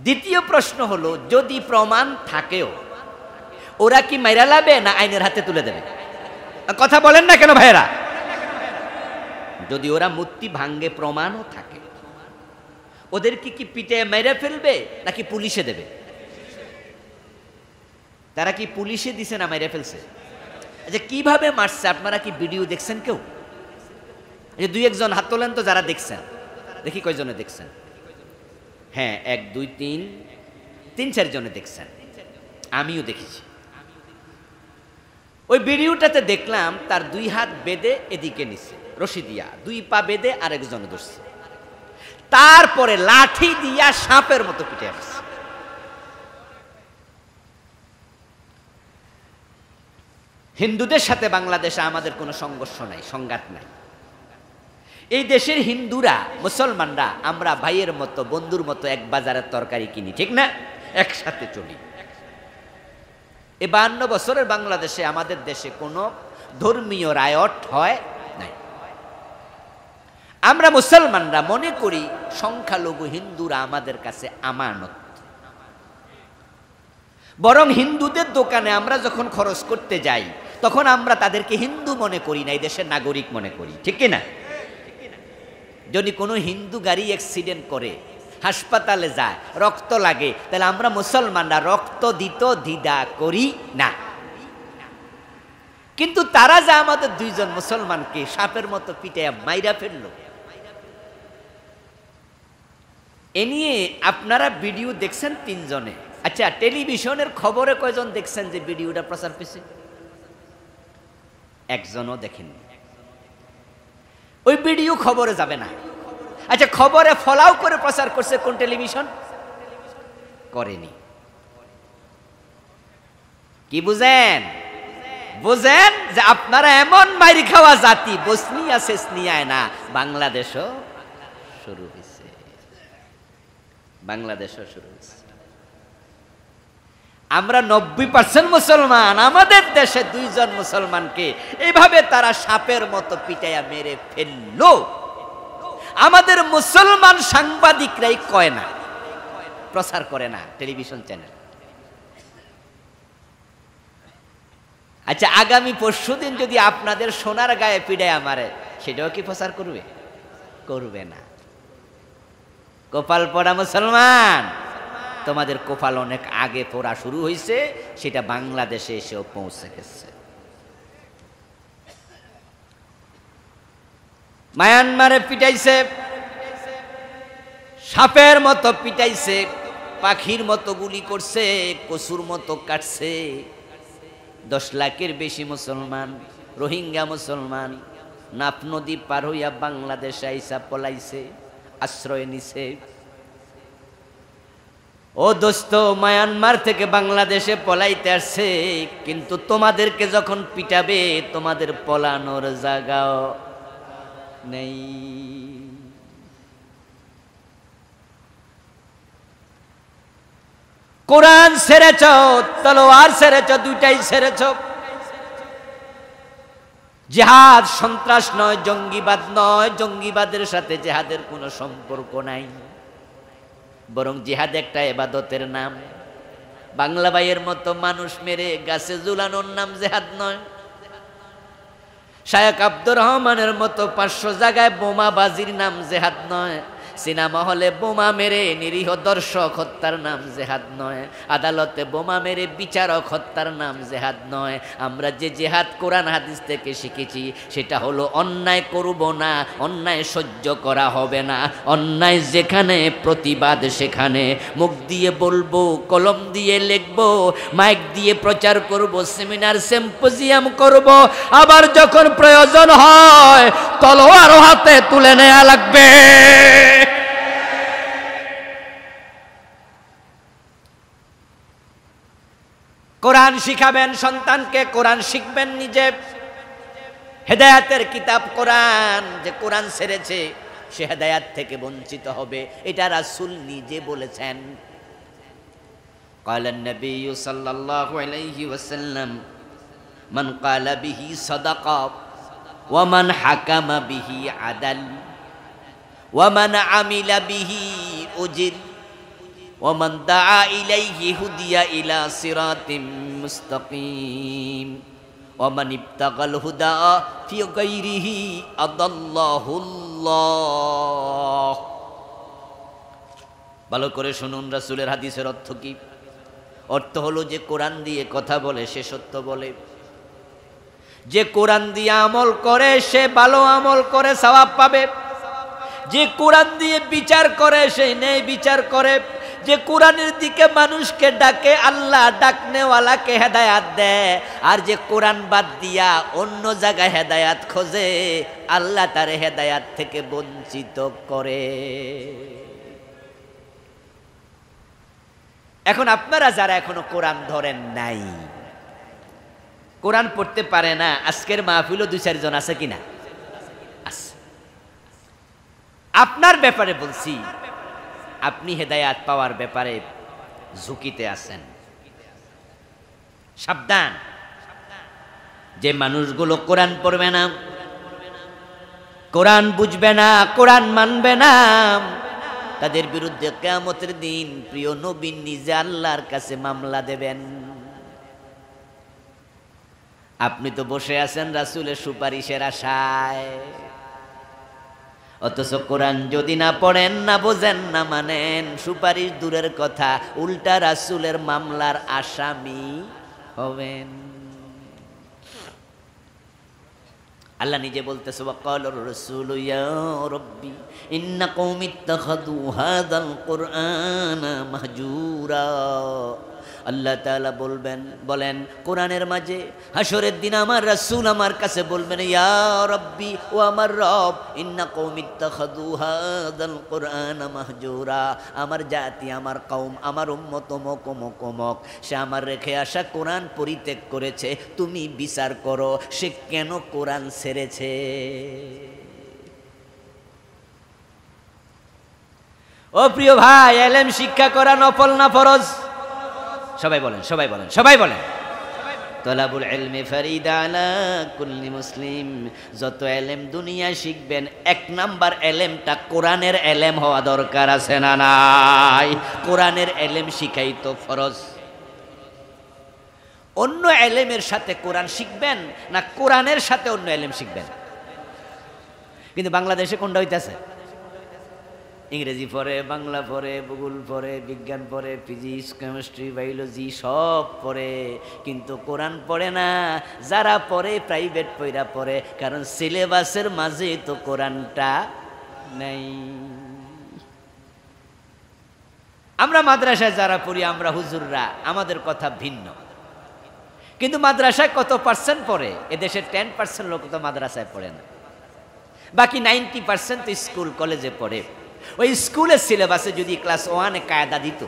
দ্বিতীয় প্রশ্ন হলো, যদি প্রমাণ থাকেও ওরা কি মাইরা লাবে না আইনের হাতে তুলে দেবে? কথা বলেন না কেন ভাইয়েরা? যদি ওরা মূর্তি ভাঙ্গে প্রমাণও থাকে, ওদের কি পিটে মেরে ফেলবে নাকি পুলিশে দেবে? তারা কি পুলিশে দিছে না মেরে ফেলছে? আচ্ছা, কিভাবে মারছে আপনারা কি ভিডিও দেখছেন কেউ? এই 2-1 জন হাত তোলেন তো যারা দেখছেন, দেখি কয়জনে দেখছেন। হ্যাঁ, 1, 2, 3, 4 জনে দেখছেন। আমিও দেখেছি। ওই ভিডিওটাতে দেখলাম তার 2 হাত বেঁধে এদিকে নিছে রশি দিয়া, 2 পা বেঁধে আরেকজন ধরছে, তারপরে লাঠি দিয়া সাপের মতো পিটে আসছে। হিন্দুদের সাথে বাংলাদেশে আমাদের কোনো সংঘর্ষ নাই, সংঘাত নাই। এই দেশের হিন্দুরা মুসলমানরা আমরা ভাইয়ের মতো বন্ধুর মতো এক বাজারের তরকারি কিনি, ঠিক না? একসাথে চলি। এই 52 বছরের বাংলাদেশে আমাদের দেশে কোনো ধর্মীয় রায়ট হয় নাই। আমরা মুসলমানরা মনে করি সংখ্যালঘু হিন্দুরা আমাদের কাছে আমানত। বরং হিন্দুদের দোকানে আমরা যখন খরচ করতে যাই তখন আমরা তাদেরকে হিন্দু মনে করি না, এই দেশের নাগরিক মনে করি, ঠিক কিনা? যদি কোনো হিন্দু গাড়ি অ্যাক্সিডেন্ট করে হাসপাতালে যায়, রক্ত লাগে, তাহলে আমরা মুসলমানরা রক্ত দিত দ্বিধা করি না। কিন্তু তারা যা আমাদের 2 জন মুসলমানকে সাপের মতো পিটাইয়া মাইরা ফেললো, এ নিয়ে আপনারা ভিডিও দেখছেন 3 জনে। আচ্ছা, টেলিভিশনের খবরে কয়জন দেখছেন যে ভিডিওটা প্রচার পেয়েছে? একজনও দেখেননি। ওই ভিডিও খবরে যাবে না। আচ্ছা, খবরে ফলাও করে প্রচার করছে কোন টেলিভিশন? করেনি। কি বুঝেন? বুঝেন যে আপনারা এমন মাইরি খাওয়া জাতি, বসনিয়া সেসনিয়ায় না, বাংলাদেশও শুরু হয়েছে, বাংলাদেশও শুরু হয়েছে। আমরা 90% মুসলমান, আমাদের দেশে 2 জন মুসলমানকে এইভাবে তারা সাপের মতো পিটাইয়া মেরে ফেললো। আমাদের মুসলমান সাংবাদিকরাই কয় না, প্রচার করে না টেলিভিশন চ্যানেল। আচ্ছা, আগামী পরশুদিন যদি আপনাদের সোনার গায়ে পিটাইয়া মারে, সেটাও কি প্রচার করবে? করবে না। কপাল পড়া মুসলমান, তোমাদের কপাল অনেক আগে পড়া শুরু হয়েছে, সেটা বাংলাদেশে এসেও পৌঁছে গেছে। মায়ানমারে পিটাইছে, সাপের মতো পিটাইছে, পাখির মতো গুলি করছে, কসুর মতো কাটছে। 10 লাখের বেশি মুসলমান, রোহিঙ্গা মুসলমান নাফ নদী পার হইয়া বাংলাদেশে আইসা পলাইছে, আশ্রয় নিছে। ও দোস্ত, মায়ানমার থেকে বাংলাদেশে পলাইতে আসছে, কিন্তু তোমাদেরকে যখন পিটাবে তোমাদের পলানোর জায়গাও নেই। কোরআন ছেড়েছ, তলোয়ার ছেড়েছ, 2টাই ছেড়েছ। জিহাদ সন্ত্রাস নয়, জঙ্গিবাদ নয়, জঙ্গিবাদের সাথে জিহাদের কোনো সম্পর্ক নাই, বরং জিহাদ একটা ইবাদতের নাম। বাংলা ভাইয়ের মতো মানুষ মেরে গাছে ঝুলানোর নাম জিহাদ নয়। শায়েখ আব্দুর রহমানের মতো 500 জায়গায় বোমাবাজির নাম জিহাদ নয়। সিনেমা হলে বোমা মেরে নিরীহ দর্শক হত্যার নাম জিহাদ নয়। আদালতে বোমা মেরে বিচারক হত্যার নাম জিহাদ নয়। আমরা যে জিহাদ কোরআন হাদিস থেকে শিখেছি সেটা হলো অন্যায় করব না, অন্যায় সহ্য করা হবে না, অন্যায় যেখানে প্রতিবাদ সেখানে, মুখ দিয়ে বলবো, কলম দিয়ে লিখবো, মাইক দিয়ে প্রচার করব, সেমিনার সিম্পোজিয়াম করব, আবার যখন প্রয়োজন হয় তলোয়ার হাতে তুলে নেওয়া লাগবে। কোরআন শিখাবেন সন্তানকে, কোরআন শিখবেন নিজে। হেদায়াতের কিতাব কোরআন, যে কোরআন ছেড়েছে সে হেদায়াত থেকে বঞ্চিত হবে, এটা রাসূল নিজে বলেছেন। قال النبي صلى الله عليه وسلم من قال به صدق ومن حكم به عدل ومن عمل به أجر ومن دعا إليه هدي إلى صراط مستقيم ومن ابتغى الهدى في غيره أضله الله। ভালো করে শুনুন, রাসূলের হাদিসের অর্থ কি? অর্থ হলো যে কোরআন দিয়ে কথা বলে সে সত্য বলে, যে কোরআন দিয়ে আমল করে সে ভালো আমল করে সওয়াব পাবে, যে কোরআন দিয়ে বিচার করে সে ন্যায় বিচার করে, যে কোরআনের দিকে মানুষকে ডাকে, আল্লাহ ডাকনেওয়ালাকে হেদায়াত দেয়। আর যে কোরআন বাদ দিয়া অন্য জায়গায় হেদায়াত খোঁজে, আল্লাহ তার হেদায়াত থেকে বঞ্চিত করে। এখন আপনারা যারা এখনো কোরআন ধরেন নাই, কোরআন পড়তে পারে না, আজকের মাহফিলও 2-4 জন আছে কিনা? আছে। আপনার ব্যাপারে বলছি, আপনি হেদায়াত পাওয়ার ব্যাপারে ঝুঁকিতে আছেন। সাবধান, যে মানুষগুলো কোরআন পড়বে না, কোরআন বুঝবে না, কোরআন মানবে না, তাদের বিরুদ্ধে কিয়ামতের দিন প্রিয় নবী নিজে আল্লাহর কাছে মামলা দেবেন। আপনি তো বসে আছেন রাসূলের সুপারিশের আশায়, অথচ কোরআন যদি না পড়েন, না বোঝেন, না মানেন, সুপারিশ দূরের কথা, উল্টা রাসূলের মামলার আসামি হবেন। আল্লাহ নিজে বলতেছে, ওয়াকালার রাসূলু ইয়া রাব্বি ইন্না কওমি ইত্তাখাযু হাযাল কুরআনা মাহজুরা। আল্লাহ তাআলা বলেন কোরআনের মাঝে, হাসরের দিন আমার রাসূল আমার কাছে বলবেন, ইয়া রাব্বি, ও আমার রব, ইন্না কওমি ইত্তাখাযু হাযাল কুরআনা মাহজুরা, আমার জাতি, আমার কওম, আমার উম্মত অমুক, সে আমার রেখে আসা কোরআন পরিত্যাগ করেছে, তুমি বিচার করো সে কেন কোরআন ছেড়েছে। ও প্রিয় ভাই, ইলম শিক্ষা করা নফল না ফরজ? সবাই বলেন। তলাবুল ইলমি ফরিদা আলা কুল্লি মুসলিম। যত ইলম দুনিয়া শিখবেন, 1 নাম্বার ইলমটা কোরআনের ইলম হওয়া দরকার, আছে না নাই? কোরআনের ইলম শিখাই তো ফরজ। অন্য ইলমের সাথে কোরআন শিখবেন না কোরআনের সাথে অন্য ইলম শিখবেন? কিন্তু বাংলাদেশে কোনটা হইতাছে? ইংরেজি পড়ে, বাংলা পড়ে, ভূগোল পড়ে, বিজ্ঞান পড়ে, ফিজিক্স, কেমিস্ট্রি, বায়োলজি সব পড়ে, কিন্তু কোরআন পড়ে না। যারা পড়ে প্রাইভেট পড়া পড়ে, কারণ সিলেবাসের মাঝে তো কোরআনটা নেই। আমরা মাদ্রাসায় যারা পড়ি, আমরা হুজুররা, আমাদের কথা ভিন্ন। কিন্তু মাদ্রাসায় কত পার্সেন্ট পড়ে? এদেশের 10% লোক তো মাদ্রাসায় পড়ে না, বাকি 90% তো স্কুল কলেজে পড়ে। ওই স্কুলের সিলেবাসে যদি ক্লাস 1-এ কায়দা দিত,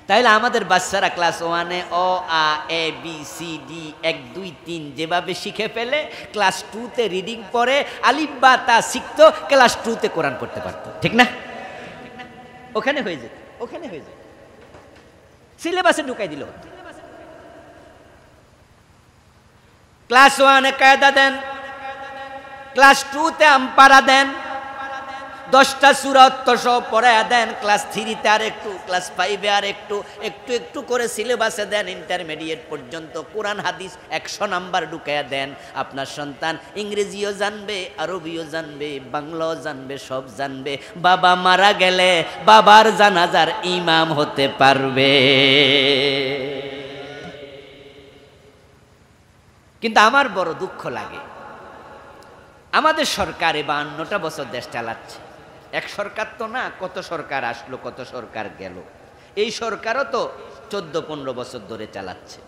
তাহলে আমাদের বাচ্চারা ক্লাস 1-এ অ, আ, এ, বি, সি, ডি 1, 2, 3 যেভাবে শিখে ফেলে, ক্লাস 2-তে রিডিং পড়ে, আলিফ বা তা শিখতো, ক্লাস 2-তে কোরআন পড়তে পারতো। ঠিক না? ওখানে হয়ে যেত, সিলেবাসে ঢুকাই দিল। ক্লাস 1-এ কায়দা দেন, ক্লাস 2-তে আমপারা দেন, 10টা সূরা অর্থসহ পড়ায়া দেন, ক্লাস 3-তে আর একটু, ক্লাস 5-এ আর একটু করে সিলেবাসে দেন, ইন্টারমিডিয়েট পর্যন্ত কোরআন হাদিস 100 নাম্বার ঢুকায়া দেন। আপনার সন্তান ইংরেজিও জানবে, আরবিও জানবে, বাংলাও জানবে, সব জানবে। বাবা মারা গেলে বাবার জানাজার ইমাম হতে পারবে। কিন্তু আমার বড় দুঃখ লাগে, আমাদের সরকার 52টা বছর দেশ চালাচ্ছে। এক সরকার তো না, কত সরকার আসলো, কত সরকার গেল। এই সরকারও তো 14-15 বছর ধরে চালাচ্ছে।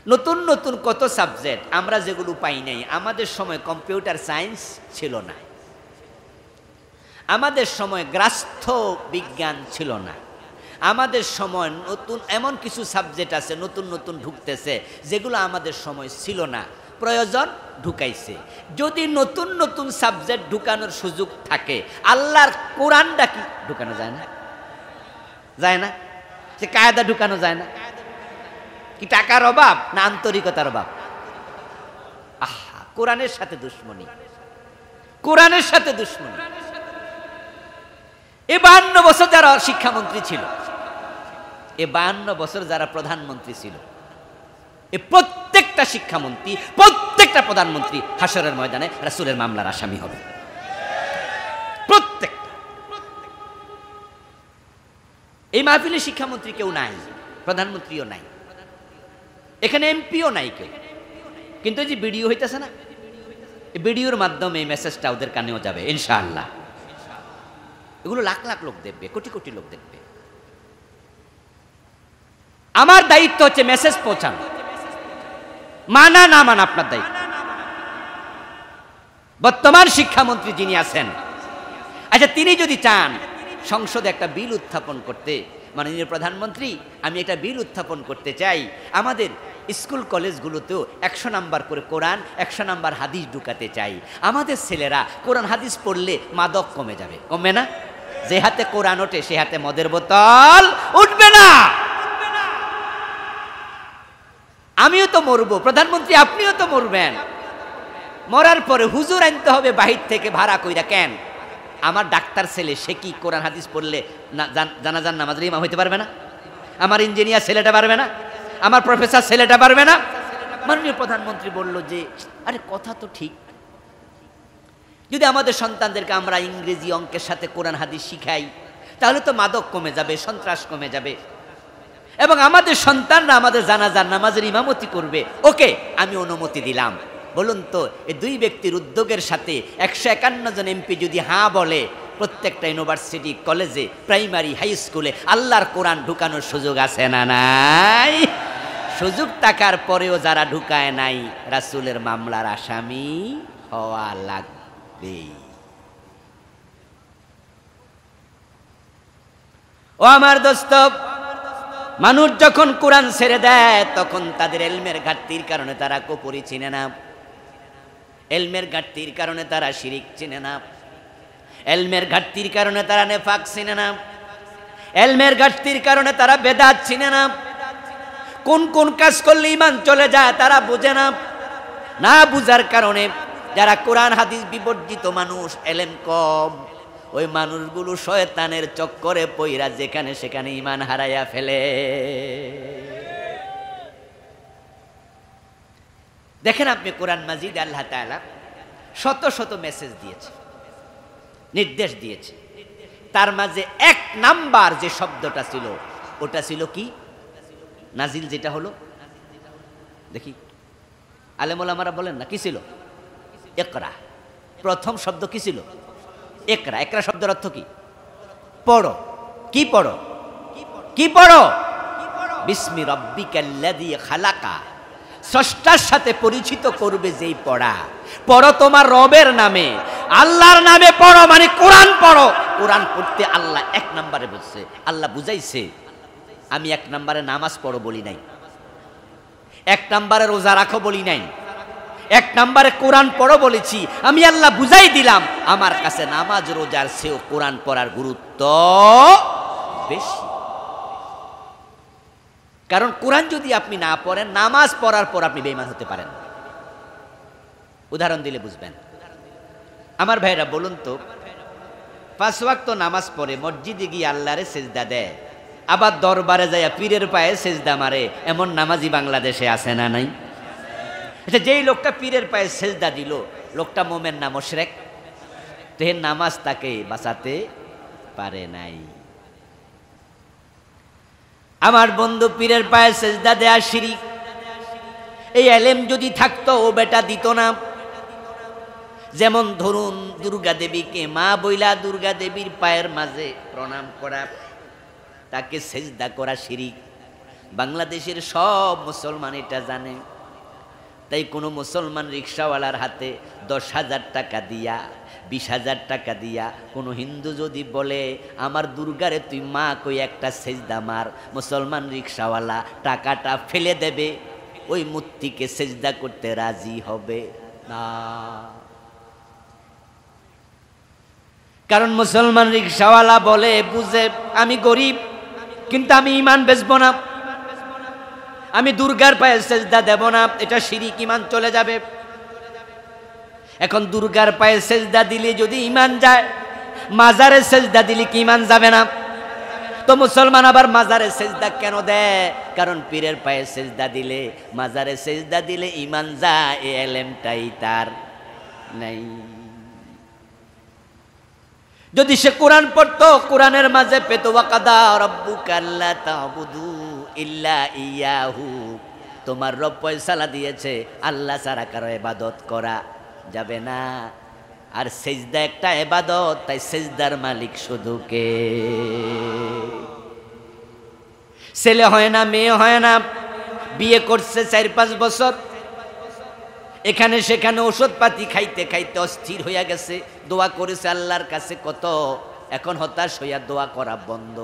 নতুন নতুন কত সাবজেক্ট আমরা যেগুলো পাই নাই। আমাদের সময় কম্পিউটার সায়েন্স ছিল না, আমাদের সময় গ্রাস্থ বিজ্ঞান ছিল না, আমাদের সময় নতুন এমন কিছু সাবজেক্ট আছে নতুন নতুন ঢুকতেছে, যেগুলো আমাদের সময় ছিল না, প্রয়োজন ঢুকাইছে। যদি নতুন নতুন সাবজেক্ট ঢুকানোর সুযোগ থাকে, আল্লাহর কোরআনটা কি ঢুকানো যায় না? যায় না? যে কায়দা ঢুকানো যায় না? কি টাকার অভাব না আন্তরিকতার অভাব? আহা, কোরআনের সাথে দুশ্মনী, কোরআনের সাথে দুশ্মনী। 52 বছর যারা শিক্ষামন্ত্রী ছিল, 52 বছর যারা প্রধানমন্ত্রী ছিল, প্রত্যেকটা শিক্ষামন্ত্রী, প্রত্যেকটা প্রধানমন্ত্রী হাসরের ময়দানে রাসূলের মামলার আসামি হবে। প্রত্যেকটা। এই মাহফিলে শিক্ষামন্ত্রী কেউ নাই, প্রধানমন্ত্রীও নাই, এখানে এমপিও নাই কেউ। কিন্তু এই যে ভিডিও হইতেছে না, এই ভিডিওর মাধ্যমে এই মেসেজটা ওদের কানেও যাবে ইনশাআল্লাহ। এগুলো লাখ লাখ লোক দেখবে, কোটি কোটি লোক দেখবে। আমার দায়িত্ব হচ্ছে মেসেজ পৌঁছানো, মানা না মানা আপনার দায়িত্ব। বর্তমান শিক্ষামন্ত্রী যিনি আছেন, আচ্ছা তিনি যদি চান সংসদে একটা বিল উত্থাপন করতে, মাননীয় প্রধানমন্ত্রী আমি একটা বিল উত্থাপন করতে চাই, আমাদের স্কুল কলেজগুলোতেও 100 নাম্বার করে কোরআন 100 নাম্বার হাদিস ঢুকাতে চাই, আমাদের ছেলেরা কোরআন হাদিস পড়লে মাদক কমে যাবে। কমবে না? যে হাতে কোরআন ওঠে সে হাতে মদের বোতল উঠবে না। আমিও তো মরবো, প্রধানমন্ত্রী আপনিও তো মরবেন। মরার পরে হুজুর আনতে হবে বাহির থেকে ভাড়া কইরা। কেন? আমার ডাক্তার ছেলে সে কি কোরআন হাদিস পড়লে জানাজার নামাজের ইমাম হইতে পারবে না? আমার ইঞ্জিনিয়ার ছেলেটা পারবে না? আমার প্রফেসর ছেলেটা পারবে না? মাননীয় প্রধানমন্ত্রী বলল যে আরে কথা তো ঠিক, যদি আমাদের সন্তানদেরকে আমরা ইংরেজি অঙ্কের সাথে কোরআন হাদিস শিখাই তাহলে তো মাদক কমে যাবে, সন্ত্রাস কমে যাবে, এবং আমাদের সন্তানরা আমাদের জানাজার নামাজের ইমামতি করবে। ওকে, আমি অনুমতি দিলাম। বলুন তো এই দুই ব্যক্তির উদ্যোগের সাথে 151 জন এমপি যদি হ্যাঁ বলে, প্রত্যেকটা ইউনিভার্সিটি, কলেজে, প্রাইমারি, হাই স্কুলে আল্লাহর কোরআন ঢুকানোর সুযোগ আছে না নাই? সুযোগ থাকার পরেও যারা ঢুকায় নাই রাসূলের মামলার আসামি হওয়া লাগবে। ও আমার দোস্ত, মানুষ যখন কোরআন ছেড়ে দেয় তখন তাদের এলমের ঘাটতির কারণে তারা কুফরি চিনে না, এলমের ঘাটতির কারণে তারা শিরিক চিনে না, এলমের ঘাটতির কারণে তারা নেফাক চিনে না, এলমের ঘাটতির কারণে তারা বেদাত চিনে না, কোন কোন কাজ করলে ঈমান চলে যায় তারা বুঝে না। না বুঝার কারণে যারা কোরআন হাদিস বিবর্জিত মানুষ, এলেম কম, ওই মানুষগুলো শয়তানের চক্করে পইরা যেখানে সেখানে ঈমান হারাইয়া ফেলে। দেখেন আপনি কোরআন মাজিদ আল্লাহ তাআলা শত শত মেসেজ দিয়েছে, নির্দেশ দিয়েছে, তার মাঝে 1 নাম্বার যে শব্দটা ছিল ওটা ছিল কি? নাজিল। যেটা হলো দেখি আলেম ওলামারা বলেন না কি ছিল? ইকরা। প্রথম শব্দ কি ছিল? ইকরা। ইকরা শব্দের অর্থ কি? পড়ো। কি পড়ো? কি পড়ো? বিসমি রাব্বিকাল্লাযী খালাকা, স্রষ্টার সাথে পরিচিত করবে যেই পড়া। পড়ো তোমার রবের নামে, আল্লাহর নামে পড়ো, মানে কোরআন পড়ো। কোরআন পড়তে আল্লাহ 1 নম্বরে বলছে, আল্লাহ বুঝাইছে। আমি 1 নম্বরে নামাজ পড়ো বলি নাই, 1 নম্বরে রোজা রাখো বলি নাই, 1 নম্বরে কোরআন পড়ো বলেছি। আমি আল্লাহ বুঝাই দিলাম আমার কাছে নামাজ রোজার চেয়েও কোরআন পড়ার গুরুত্ব বেশি। কারণ কোরআন যদি আপনি না পড়েন, নামাজ পড়ার পর আপনি বেঈমান হতে পারেন। উদাহরণ দিলে বুঝবেন। আমার ভাইরা বলুন তো, 5 ওয়াক্ত নামাজ পড়ে মসজিদে গিয়ে আল্লাহরে সেজদা দেয়, আবার দরবারে যায় পীরের পায়ে সেজদা মারে, এমন নামাজি বাংলাদেশে আছে না নাই? আচ্ছা, যেই লোকটা পীরের পায়ে সেজদা দিল, লোকটা মোমেন না মুশরিক? তো এর নামাজ তাকে বাঁচাতে পারে নাই। আমার বন্ধু, পীরের পায়ে সেজদা দেয়া শিরিক। এই এলেম যদি থাকতো ও বেটা দিত না। যেমন ধরুন দুর্গা দেবীকে মা বইলা দুর্গা দেবীর পায়ের মাঝে প্রণাম করা, তাকে সেজদা করা শিরিক। বাংলাদেশের সব মুসলমান এটা জানে। তাই কোনো মুসলমান রিক্সাওয়ালার হাতে 10,000 টাকা দিয়া, 20,000 টাকা দিয়া কোনো হিন্দু যদি বলে আমার দুর্গারে তুই মা কই একটা সেজদা মার, মুসলমান রিক্সাওয়ালা টাকাটা ফেলে দেবে, ওই মূর্তিকে সেজদা করতে রাজি হবে না। কারণ মুসলমান রিক্সাওয়ালা বলে বুঝে আমি গরিব, কিন্তু আমি ঈমান বেচবো না, আমি দুর্গার পায়ে সেজদা দেব না, এটা শিরিক, ঈমান চলে যাবে। এখন দুর্গার পায়ে সেজদা দিলে যদি ঈমান যায়, মাজারে সেজদা দিলে কি ঈমান যাবে না? তো মুসলমান আবার মাজারে সেজদা কেন দেয়? কারণ পীরের পায়ে সেজদা দিলে, মাজারে সেজদা দিলে ঈমান যায়, এই এলেমটাই তার নাই। যদি সে কোরআন পড়তো, কোরআনের মাঝে পেতো ওয়াকাদা রাব্বুকা আল্লা তা'বুদু ইল্লা ইয়াহু, তোমার রব ফয়সালা দিয়েছে আল্লাহ ছাড়া কারো ইবাদত করা যাবে না। আর সেজদা একটা ইবাদত, তাই সেজদার মালিক শুধু কে? ছেলে হয় না, মেয়ে হয় না, বিয়ে করছে 4-5 বছর, এখানে সেখানে ওষুধপাতি খাইতে খাইতে অস্থির হইয়া গেছে, দোয়া করেছে আল্লাহর কাছে কত, এখন হতাশ হইয়া দোয়া করা বন্ধ।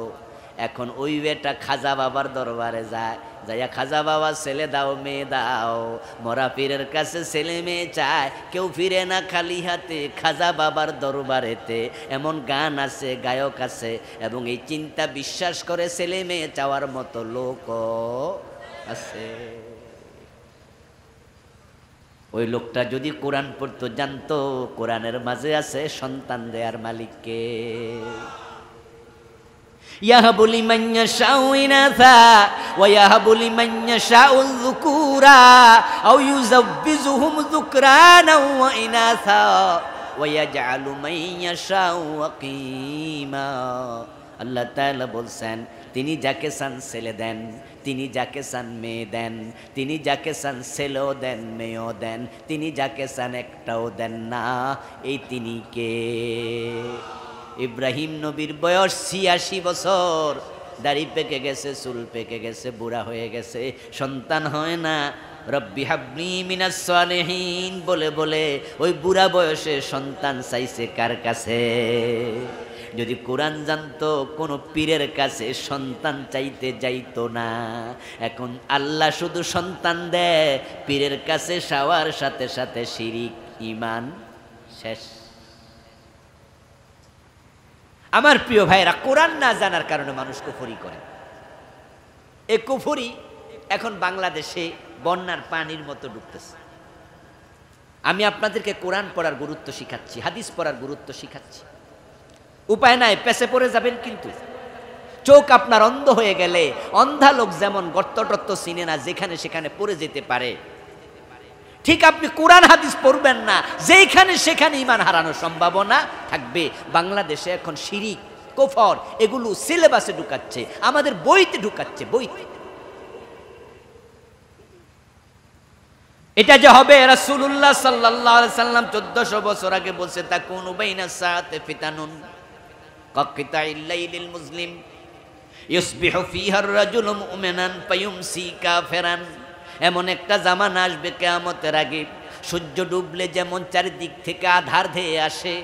এখন ওই বেটা খাজা বাবার দরবারে যায়, যাইয়া খাজা বাবা ছেলে দাও মেয়ে দাও, মরা পীরের কাছে ছেলে মেয়ে চায়, কেউ ফিরে না খালি হাতে খাজা বাবার দরবারেতে। এমন গান আছে, গায়ক আছে, এবং এই চিন্তা বিশ্বাস করে ছেলে মেয়ে চাওয়ার মতো লোকও আছে। ওই লোকটা যদি কোরআন পড়তো জানতো কোরআনের মাঝে আছে সন্তান দেয়ার মালিককে। ইয়াহাবু লিমান ইয়াশাউ ইনাসা ওয়া ইয়াহাবু লিমান ইয়াশাউ যুকুরা আও ইউযাব্বিজুহুম যুকরানা ওয়া ইনাসা ওয়া ইয়াজআলু মান ইয়াশাউ আকিমা। আল্লাহ তাআলা বলছেন, তিনি যাকে চান ছেলে দেন, তিনি যাকে চান মেয়ে দেন, তিনি যাকে চান ছেলেও দেন মেয়েও দেন, তিনি যাকে চান একটাও দেন না। এই তিনি কে? ইব্রাহিম নবীর বয়স 86 বছর, দাড়ি পেকে গেছে, চুল পেকে গেছে, বুড়া হয়ে গেছে, সন্তান হয় না। রব্বি হাবলি মিনাস সালিহিন বলে বলে ওই বুড়া বয়সে সন্তান চাইছে কার কাছে? যদি কোরআন জানতো কোন পীরের কাছে সন্তান চাইতে যাইতো না। এখন আল্লাহ শুধু সন্তান দেয়, পীরের কাছে চাওয়ার সাথে সাথে শিরিক, ঈমান শেষ। আমার প্রিয় ভাইরা, কোরআন না জানার কারণে মানুষ কুফরি করে। এই কুফরি এখন বাংলাদেশে বন্যার পানির মতো ঢুকতেছে। আমি আপনাদেরকে কোরআন পড়ার গুরুত্ব শিখাচ্ছি, হাদিস পড়ার গুরুত্ব শিখাচ্ছি। উপায় নাই, পেছে পড়ে যাবেন। কিন্তু চোখ আপনার অন্ধ হয়ে গেলে, অন্ধা লোক যেমন গর্ত টর্ত চিনে না, যেখানে সেখানে পড়ে যেতে পারে, ঠিক আপনি কোরআন হাদিস পড়বেন না, যেখানে সেখানে ঈমান হারানোর সম্ভাবনা থাকবে। বাংলাদেশে এখন শিরিক, কুফর এগুলো সিলেবাসে ঢুকাচ্ছে, আমাদের বইতে ঢুকাচ্ছে, বইতে। এটা যে হবে, রাসূলুল্লাহ সাল্লাল্লাহু আলাইহি সাল্লাম 1400 বছর আগে বলছে, তাকুনু বাইনাস সাআতি ফিতানুন কাকিতাইল লাইলিল মুসলিম ইউসবিহু ফিহা আর-রাজুলু মুমিনান ফায়ুমসি কাফিরান। এমন একটা জামানা আসবে কিয়ামতের আগে, সূর্য ডুবলে যেমন চারিদিক থেকে আধার ধেয়ে আসে,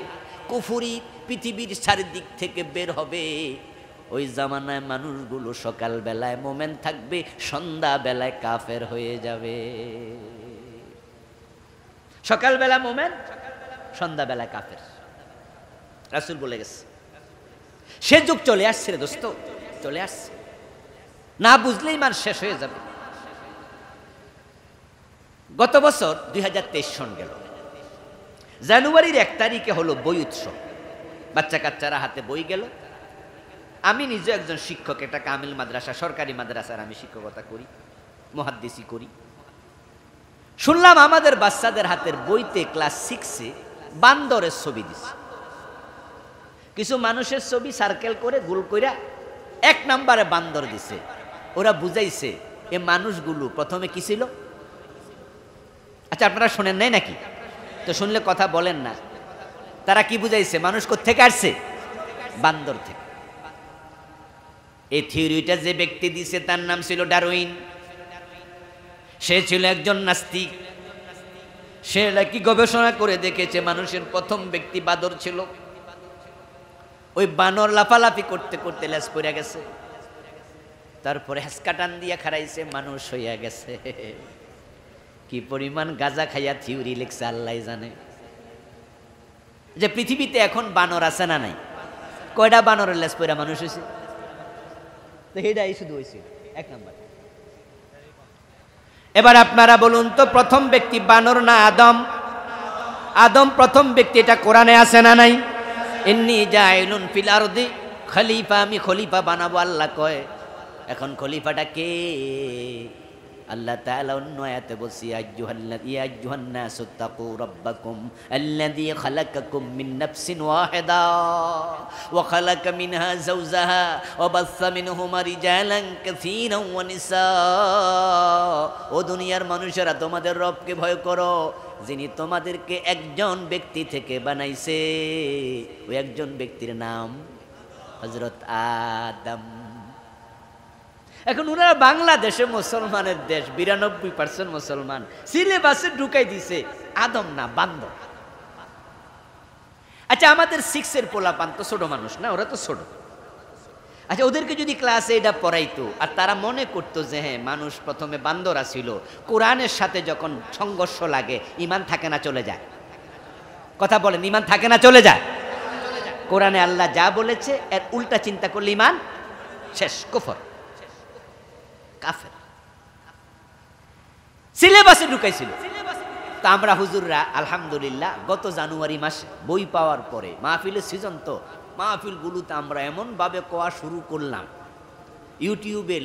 কুফরি পৃথিবীর চারিদিক থেকে বের হবে। ওই জামানায় মানুষগুলো সকাল বেলায় মোমেন থাকবে, সন্ধ্যা বেলায় কাফের হয়ে যাবে। সকালবেলা মোমেন, সন্ধ্যাবেলা কাফের। রাসূল বলে গেছে, সে যুগ চলে আসছে রে দোস্ত, চলে আসছে। না বুঝলেই মান শেষ হয়ে যাবে। গত বছর 2023 সন গেল, জানুয়ারির 1 তারিখে হলো বই উৎসব। বাচ্চা কাচ্চারা হাতে বই গেল। আমি নিজে একজন শিক্ষক, একটা কামিল মাদ্রাসা, সরকারি মাদ্রাসার আমি শিক্ষকতা করি, মুহাদ্দিসি করি। শুনলাম আমাদের বাচ্চাদের হাতের বইতে ক্লাস 6-এ বান্দরের ছবি দিছে। কিছু মানুষের ছবি সার্কেল করে গোল কইরা 1 নম্বরে বান্দর দিছে। ওরা বুঝাইছে এ মানুষগুলো প্রথমে কি ছিল। আচ্ছা, আপনারা শোনেন নাই নাকি? তো শুনলে কথা বলেন না। তারা কি বুঝাইছে? মানুষ কোত্থেকে আসছে? বান্দর থেকে। এই থিওরিটা যে ব্যক্তি দিছে তার নাম ছিল ডারউইন। সে ছিল একজন নাস্তিক। সে নাকি গবেষণা করে দেখেছে মানুষের প্রথম ব্যক্তি বাদর ছিল। ওই বানর লাফালাফি করতে করতে লেজ পড়ে গেছে, তারপরে হেসকা টান দিয়ে খারাইছে, মানুষ হইয়া গেছে। কি পরিমাণ গাঁজা খাইয়া থিওরি লিখছে আল্লাহ জানে। যে পৃথিবীতে এখন বানর আছে না নাই? কয়টা বানরের লেজ পড়া মানুষ হয়েছে? তো এটাই শুধু হয়েছে 1 নম্বর। এবার আপনারা বলুন তো, প্রথম ব্যক্তি বানর না আদম? আদম প্রথম ব্যক্তি, এটা কোরআনে আছে না নাই? ইন্নী জাইলুন ফিল আরদি খলিফা, আমি খলিফা বানাবো আল্লাহ কয়। এখন খলিফাটা কে? আল্লাহ তাআলা অন্য আয়াতে বলছে, ইয়া আইয়ুহান নাসু তাকু রাব্বাকুম আল্লাযী খালাকাকুম মিন নাফসিন ওয়াহিদা ওয়া খালাকা মিনহা যাওজাহা ওয়া বাসসা মিনহুমা রিজালান কাসীরান ওয়া নিসা ও দুনিয়ার মানুষেরা তোমাদের রবকে ভয় করো, যিনি তোমাদেরকে একজন ব্যক্তি থেকে বানাইছে। ওই একজন ব্যক্তির নাম হযরত আদম। এখন ওনারা বাংলাদেশে মুসলমানের দেশ, 92% মুসলমান, সিলেবাসে ঢুকাই দিছে আদম না বান্দর। আচ্ছা আমাদের 6-এর পোলাপান তো ছোট মানুষ না, ওরা তো ছোট। আচ্ছা ওদেরকে যদি ক্লাসে এটা পড়াইতো আর তারা মনে করতো যে হ্যাঁ মানুষ প্রথমে বান্দর ছিল, কোরআনের সাথে যখন সংঘর্ষ লাগে ঈমান থাকে না চলে যায়? কথা বলেন, ঈমান থাকে না চলে যায়? কোরআনে আল্লাহ যা বলেছে এর উল্টা চিন্তা করলে ঈমান শেষ, কুফর, কাফের। সিলেবাসে ঢুকাইছিল। তা আমরা হুজুররা আলহামদুলিল্লাহ গত জানুয়ারি মাসে বই পাওয়ার পরে, মাহফিলের সিজন তো, মাহফিলগুলোতে আমরা এমনভাবে কোয়া শুরু করলাম, ইউটিউবে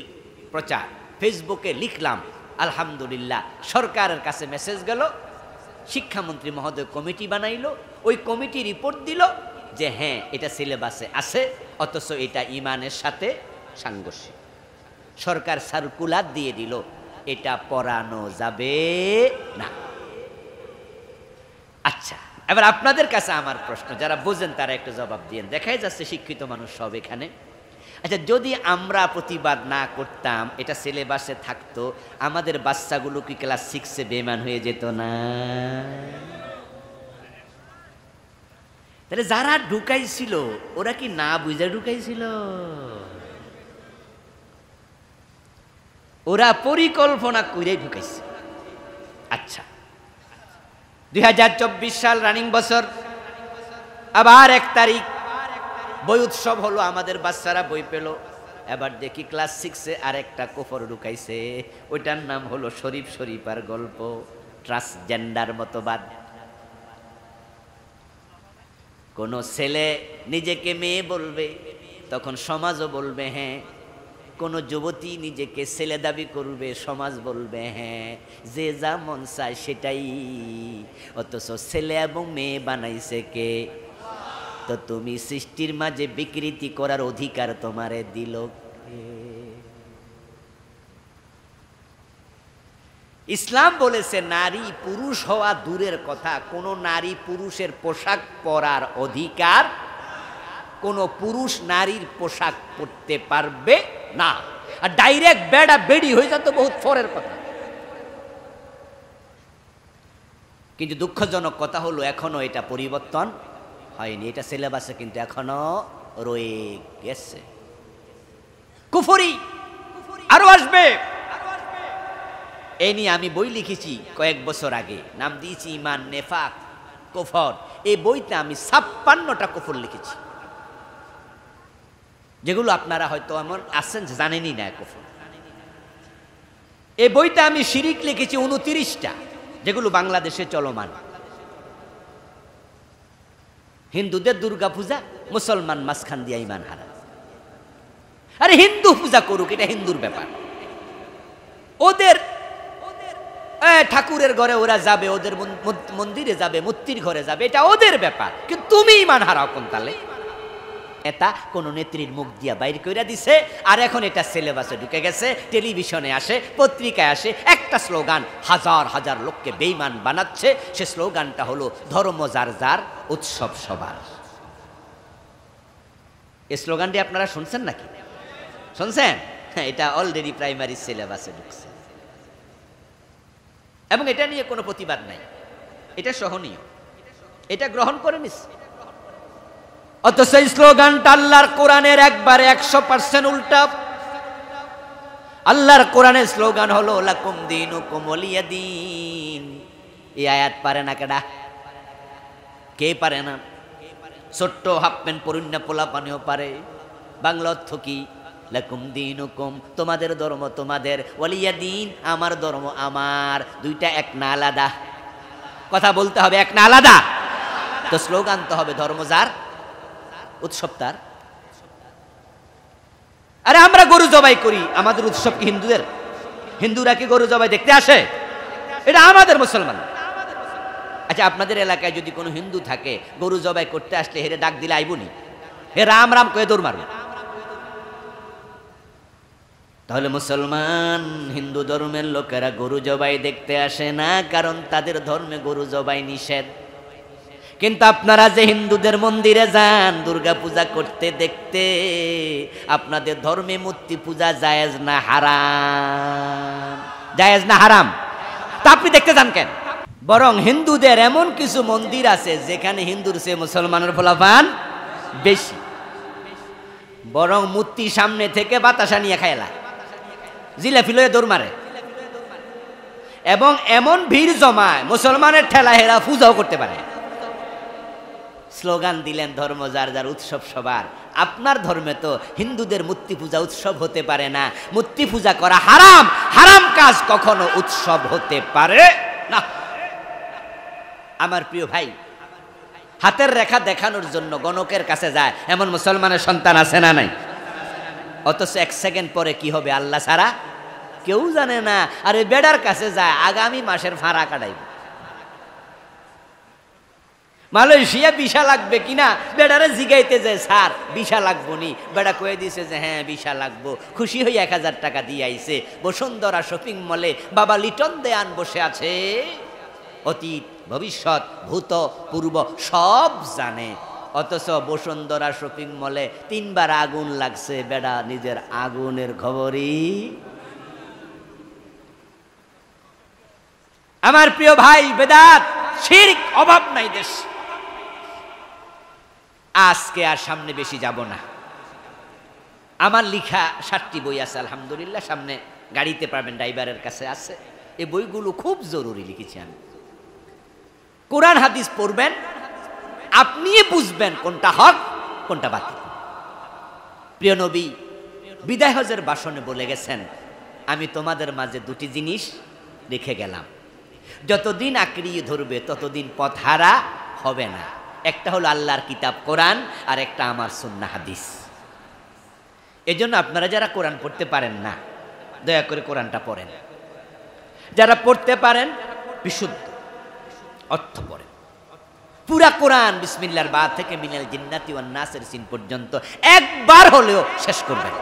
প্রচার, ফেসবুকে লিখলাম, আলহামদুলিল্লাহ সরকারের কাছে মেসেজ গেল, শিক্ষামন্ত্রী মহোদয় কমিটি বানাইলো, ওই কমিটি রিপোর্ট দিল যে হ্যাঁ এটা সিলেবাসে আছে, অথচ এটা ঈমানের সাথে সাংঘর্ষিক। সরকার সার্কুলার দিয়ে দিল এটা পড়ানো যাবে না। আচ্ছা এবার আপনাদের কাছে আমার প্রশ্ন, যারা বোঝেন তারা একটু জবাব দিয়েন। দেখাই যাচ্ছে শিক্ষিত মানুষ সব এখানে। আচ্ছা যদি আমরা প্রতিবাদ না করতাম, এটা সিলেবাসে থাকতো, আমাদের বাচ্চাগুলো কি ক্লাস 6-এ বেঈমান হয়ে যেত না? তাহলে যারা ঢুকাইছিল ওরা কি না বুঝে ঢুকাইছিল? ওরা পরিকল্পনা করে ঢুকাইছে। আচ্ছা 2024 সাল রানিং বছর, আবার 1 তারিখ বই উৎসব হলো, আমাদের বাচ্চারা বই পেল। এবার দেখি ক্লাস 6-এ আরেকটা কুফর ঢুকাইছে, ওইটার নাম হলো শরীফ শরীফার গল্প, ট্রান্সজেন্ডার মতবাদ। কোন ছেলে নিজেকে মেয়ে বলবে তখন সমাজও বলবে হ্যাঁ, কোন যুবতী নিজেকে ছেলে দাবি করবে সমাজ বলবে হ্যাঁ, যে যা মন চায় সেটাই। অথচ ছেলে এবং মেয়ে বানাইছে কে? তো তুমি সৃষ্টির মাঝে বিকৃতি করার অধিকার তোমারে দিল কে? ইসলাম বলেছে নারী পুরুষ হওয়া দূরের কথা, কোন নারী পুরুষের পোশাক পরার অধিকার, কোন পুরুষ নারীর পোশাক পরতে পারবে না। আর ডাইরেক্ট বেড়া বেড়ি হয়ে যেত বহুত পরের কথা। কিন্তু দুঃখজনক কথা হলো এখনো এটা পরিবর্তন হয়নি, এটা সিলেবাসে কিন্তু এখনো রয়ে গেছে। কুফরি আরো আসবে, এই নিয়ে আমি বই লিখেছি কয়েক বছর আগে, নাম দিয়েছি ঈমান, নেফাক, কুফর। এই বইতে আমি 56টা কুফর লিখেছি, যেগুলো আপনারা হয়তো এমন আছেন জানেনই না কুফর। এই বইতে আমি শিরিক লিখেছি 29টা, যেগুলো বাংলাদেশে চলমান। হিন্দুদের দুর্গা পূজা, মুসলমান মাঝখান দিয়া ঈমান হারা। আরে হিন্দু পূজা করুক, এটা হিন্দুর ব্যাপার। ওদের ঠাকুরের ঘরে ওরা যাবে, ওদের মন্দিরে যাবে, মূর্তির ঘরে যাবে, এটা ওদের ব্যাপার। কিন্তু তুমি ঈমান হারাও কোন তালে? এটা কোন নেত্রীর মুখ দিয়া বাইর কইরা দিছে, আর এখন এটা সিলেবাসে ঢুকে গেছে, টেলিভিশনে আসে, পত্রিকায় আসে। একটা স্লোগান হাজার হাজার লোককে বেঈমান বানাচ্ছে। সে স্লোগানটা হলো ধর্ম যার যার, উৎসব সবার। এই স্লোগানটি আপনারা শুনছেন নাকি? শুনছেন? এটা অলরেডি প্রাইমারি সিলেবাসে ঢুকছে এবং এটা নিয়ে কোনো প্রতিবাদ নাই, এটা সহনীয়, এটা গ্রহণ করে নিচ্ছে। অথচ এই স্লোগানটা আল্লাহর কোরআনের একবারে 100% উল্টা। আল্লাহর কোরআনের স্লোগান হলো লাকুম দীনুকুম ওয়ালিয়া দীন। এই আয়াত পারে না কেডা? কে পারে না? ছোট্ট হাফ প্যান্ট পরিন্না পোলা পানিও পারে। বাংলা অর্থ কি? লাকুম দীনুকুম, তোমাদের ধর্ম তোমাদের, ওয়ালিয়া দীন, আমার ধর্ম আমার। দুইটা এক না আলাদা? কথা বলতে হবে এক না আলাদা? তো স্লোগান তো হবে ধর্ম যার, উৎসব তার। আরে আমরা গরু জবাই করি, আমাদের উৎসব কি হিন্দুদের? হিন্দুরা কি গরু জবাই দেখতে আসে? এটা আমাদের মুসলমান। আচ্ছা আপনাদের এলাকায় যদি কোনো হিন্দু থাকে, গরু জবাই করতে আসলে হেরে ডাক দিলে আইবনি? হে রাম রাম কয়ে দৌড় মারবে। তাহলে মুসলমান হিন্দু ধর্মের লোকেরা গরু জবাই দেখতে আসে না, কারণ তাদের ধর্মে গরু জবাই নিষেধ। কিন্তু আপনারা যে হিন্দুদের মন্দিরে যান দুর্গা পূজা করতে দেখতে, আপনাদের ধর্মে মূর্তি পূজা জায়েজ না হারাম? জায়েজ না হারাম? তা আপনি দেখতে যান কেন? বরং হিন্দুদের এমন কিছু মন্দির আছে যেখানে হিন্দুর চেয়ে মুসলমানের ফলাফান বেশি, বরং মূর্তি সামনে থেকে বাতাসা নিয়ে খায়লা, জিলাপি লয়ে দৌড় মারে, এবং এমন ভিড় জমায় মুসলমানের ঠেলা হেরা পূজাও করতে পারে। স্লোগান দিলেন ধর্ম যার যার উৎসব সবার। আপনার ধর্মে তো হিন্দুদের মূর্তি পূজা উৎসব হতে পারে না, মূর্তি পূজা করা হারাম, হারাম কাজ কখনো উৎসব হতে পারে না। আমার প্রিয় ভাই, হাতের রেখা দেখানোর জন্য গণকের কাছে যায় এমন মুসলমানের সন্তান আছে না নাই? অথচ এক সেকেন্ড পরে কি হবে আল্লাহ ছাড়া কেউ জানে না। আর ওই বেড়ার কাছে যায় আগামী মাসের ভাড়া কাটাইব, মালয়েশিয়া ভিসা লাগবে কিনা বেড়ারে জিগাইতে যায়, স্যার ভিসা লাগবো নি? বেড়া কয়ে দিছে যে হ্যাঁ ভিসা লাগবো। খুশি হয়ে 1000 টাকা দিয়ে আইছে। বসুন্ধরা শপিং মলে বাবা লিটন দেয়ান বসে আছে, অতীত ভবিষ্যৎ ভূত পূর্ব সব জানে। অথচ বসুন্ধরা শপিং মলে 3 বার আগুন লাগছে, বেড়া নিজের আগুনের খবরই। আমার প্রিয় ভাই, বেদাত শিরক অভাব নাই দেশ। আজকে আর সামনে বেশি যাব না। আমার লিখা 7টি বই আছে আলহামদুলিল্লাহ, সামনে গাড়িতে পাবেন, ড্রাইভারের কাছে আছে। এই বইগুলো খুব জরুরি লিখেছি আমি। কোরআন হাদিস পড়বেন, আপনি বুঝবেন কোনটা হক কোনটা বাতিল। প্রিয় নবী বিদায় হজের ভাষণে বলে গেছেন, আমি তোমাদের মাঝে 2টি জিনিস রেখে গেলাম, যতদিন আঁকড়িয়ে ধরবে ততদিন পথ হারা হবে না। একটা হলো আল্লাহর কিতাব কোরআন, আর একটা আমার সুন্নাহ হাদিস। এজন্য আপনারা যারা কোরআন পড়তে পারেন না, দয়া করে কোরআনটা পড়েন। যারা পড়তে পারেন বিশুদ্ধ অর্থ পড়েন। পুরা কোরআন বিসমিল্লাহর বা থেকে মিনাল জিন্নাতি ওয়ান নাসের সিন পর্যন্ত একবার হলেও শেষ করবেন।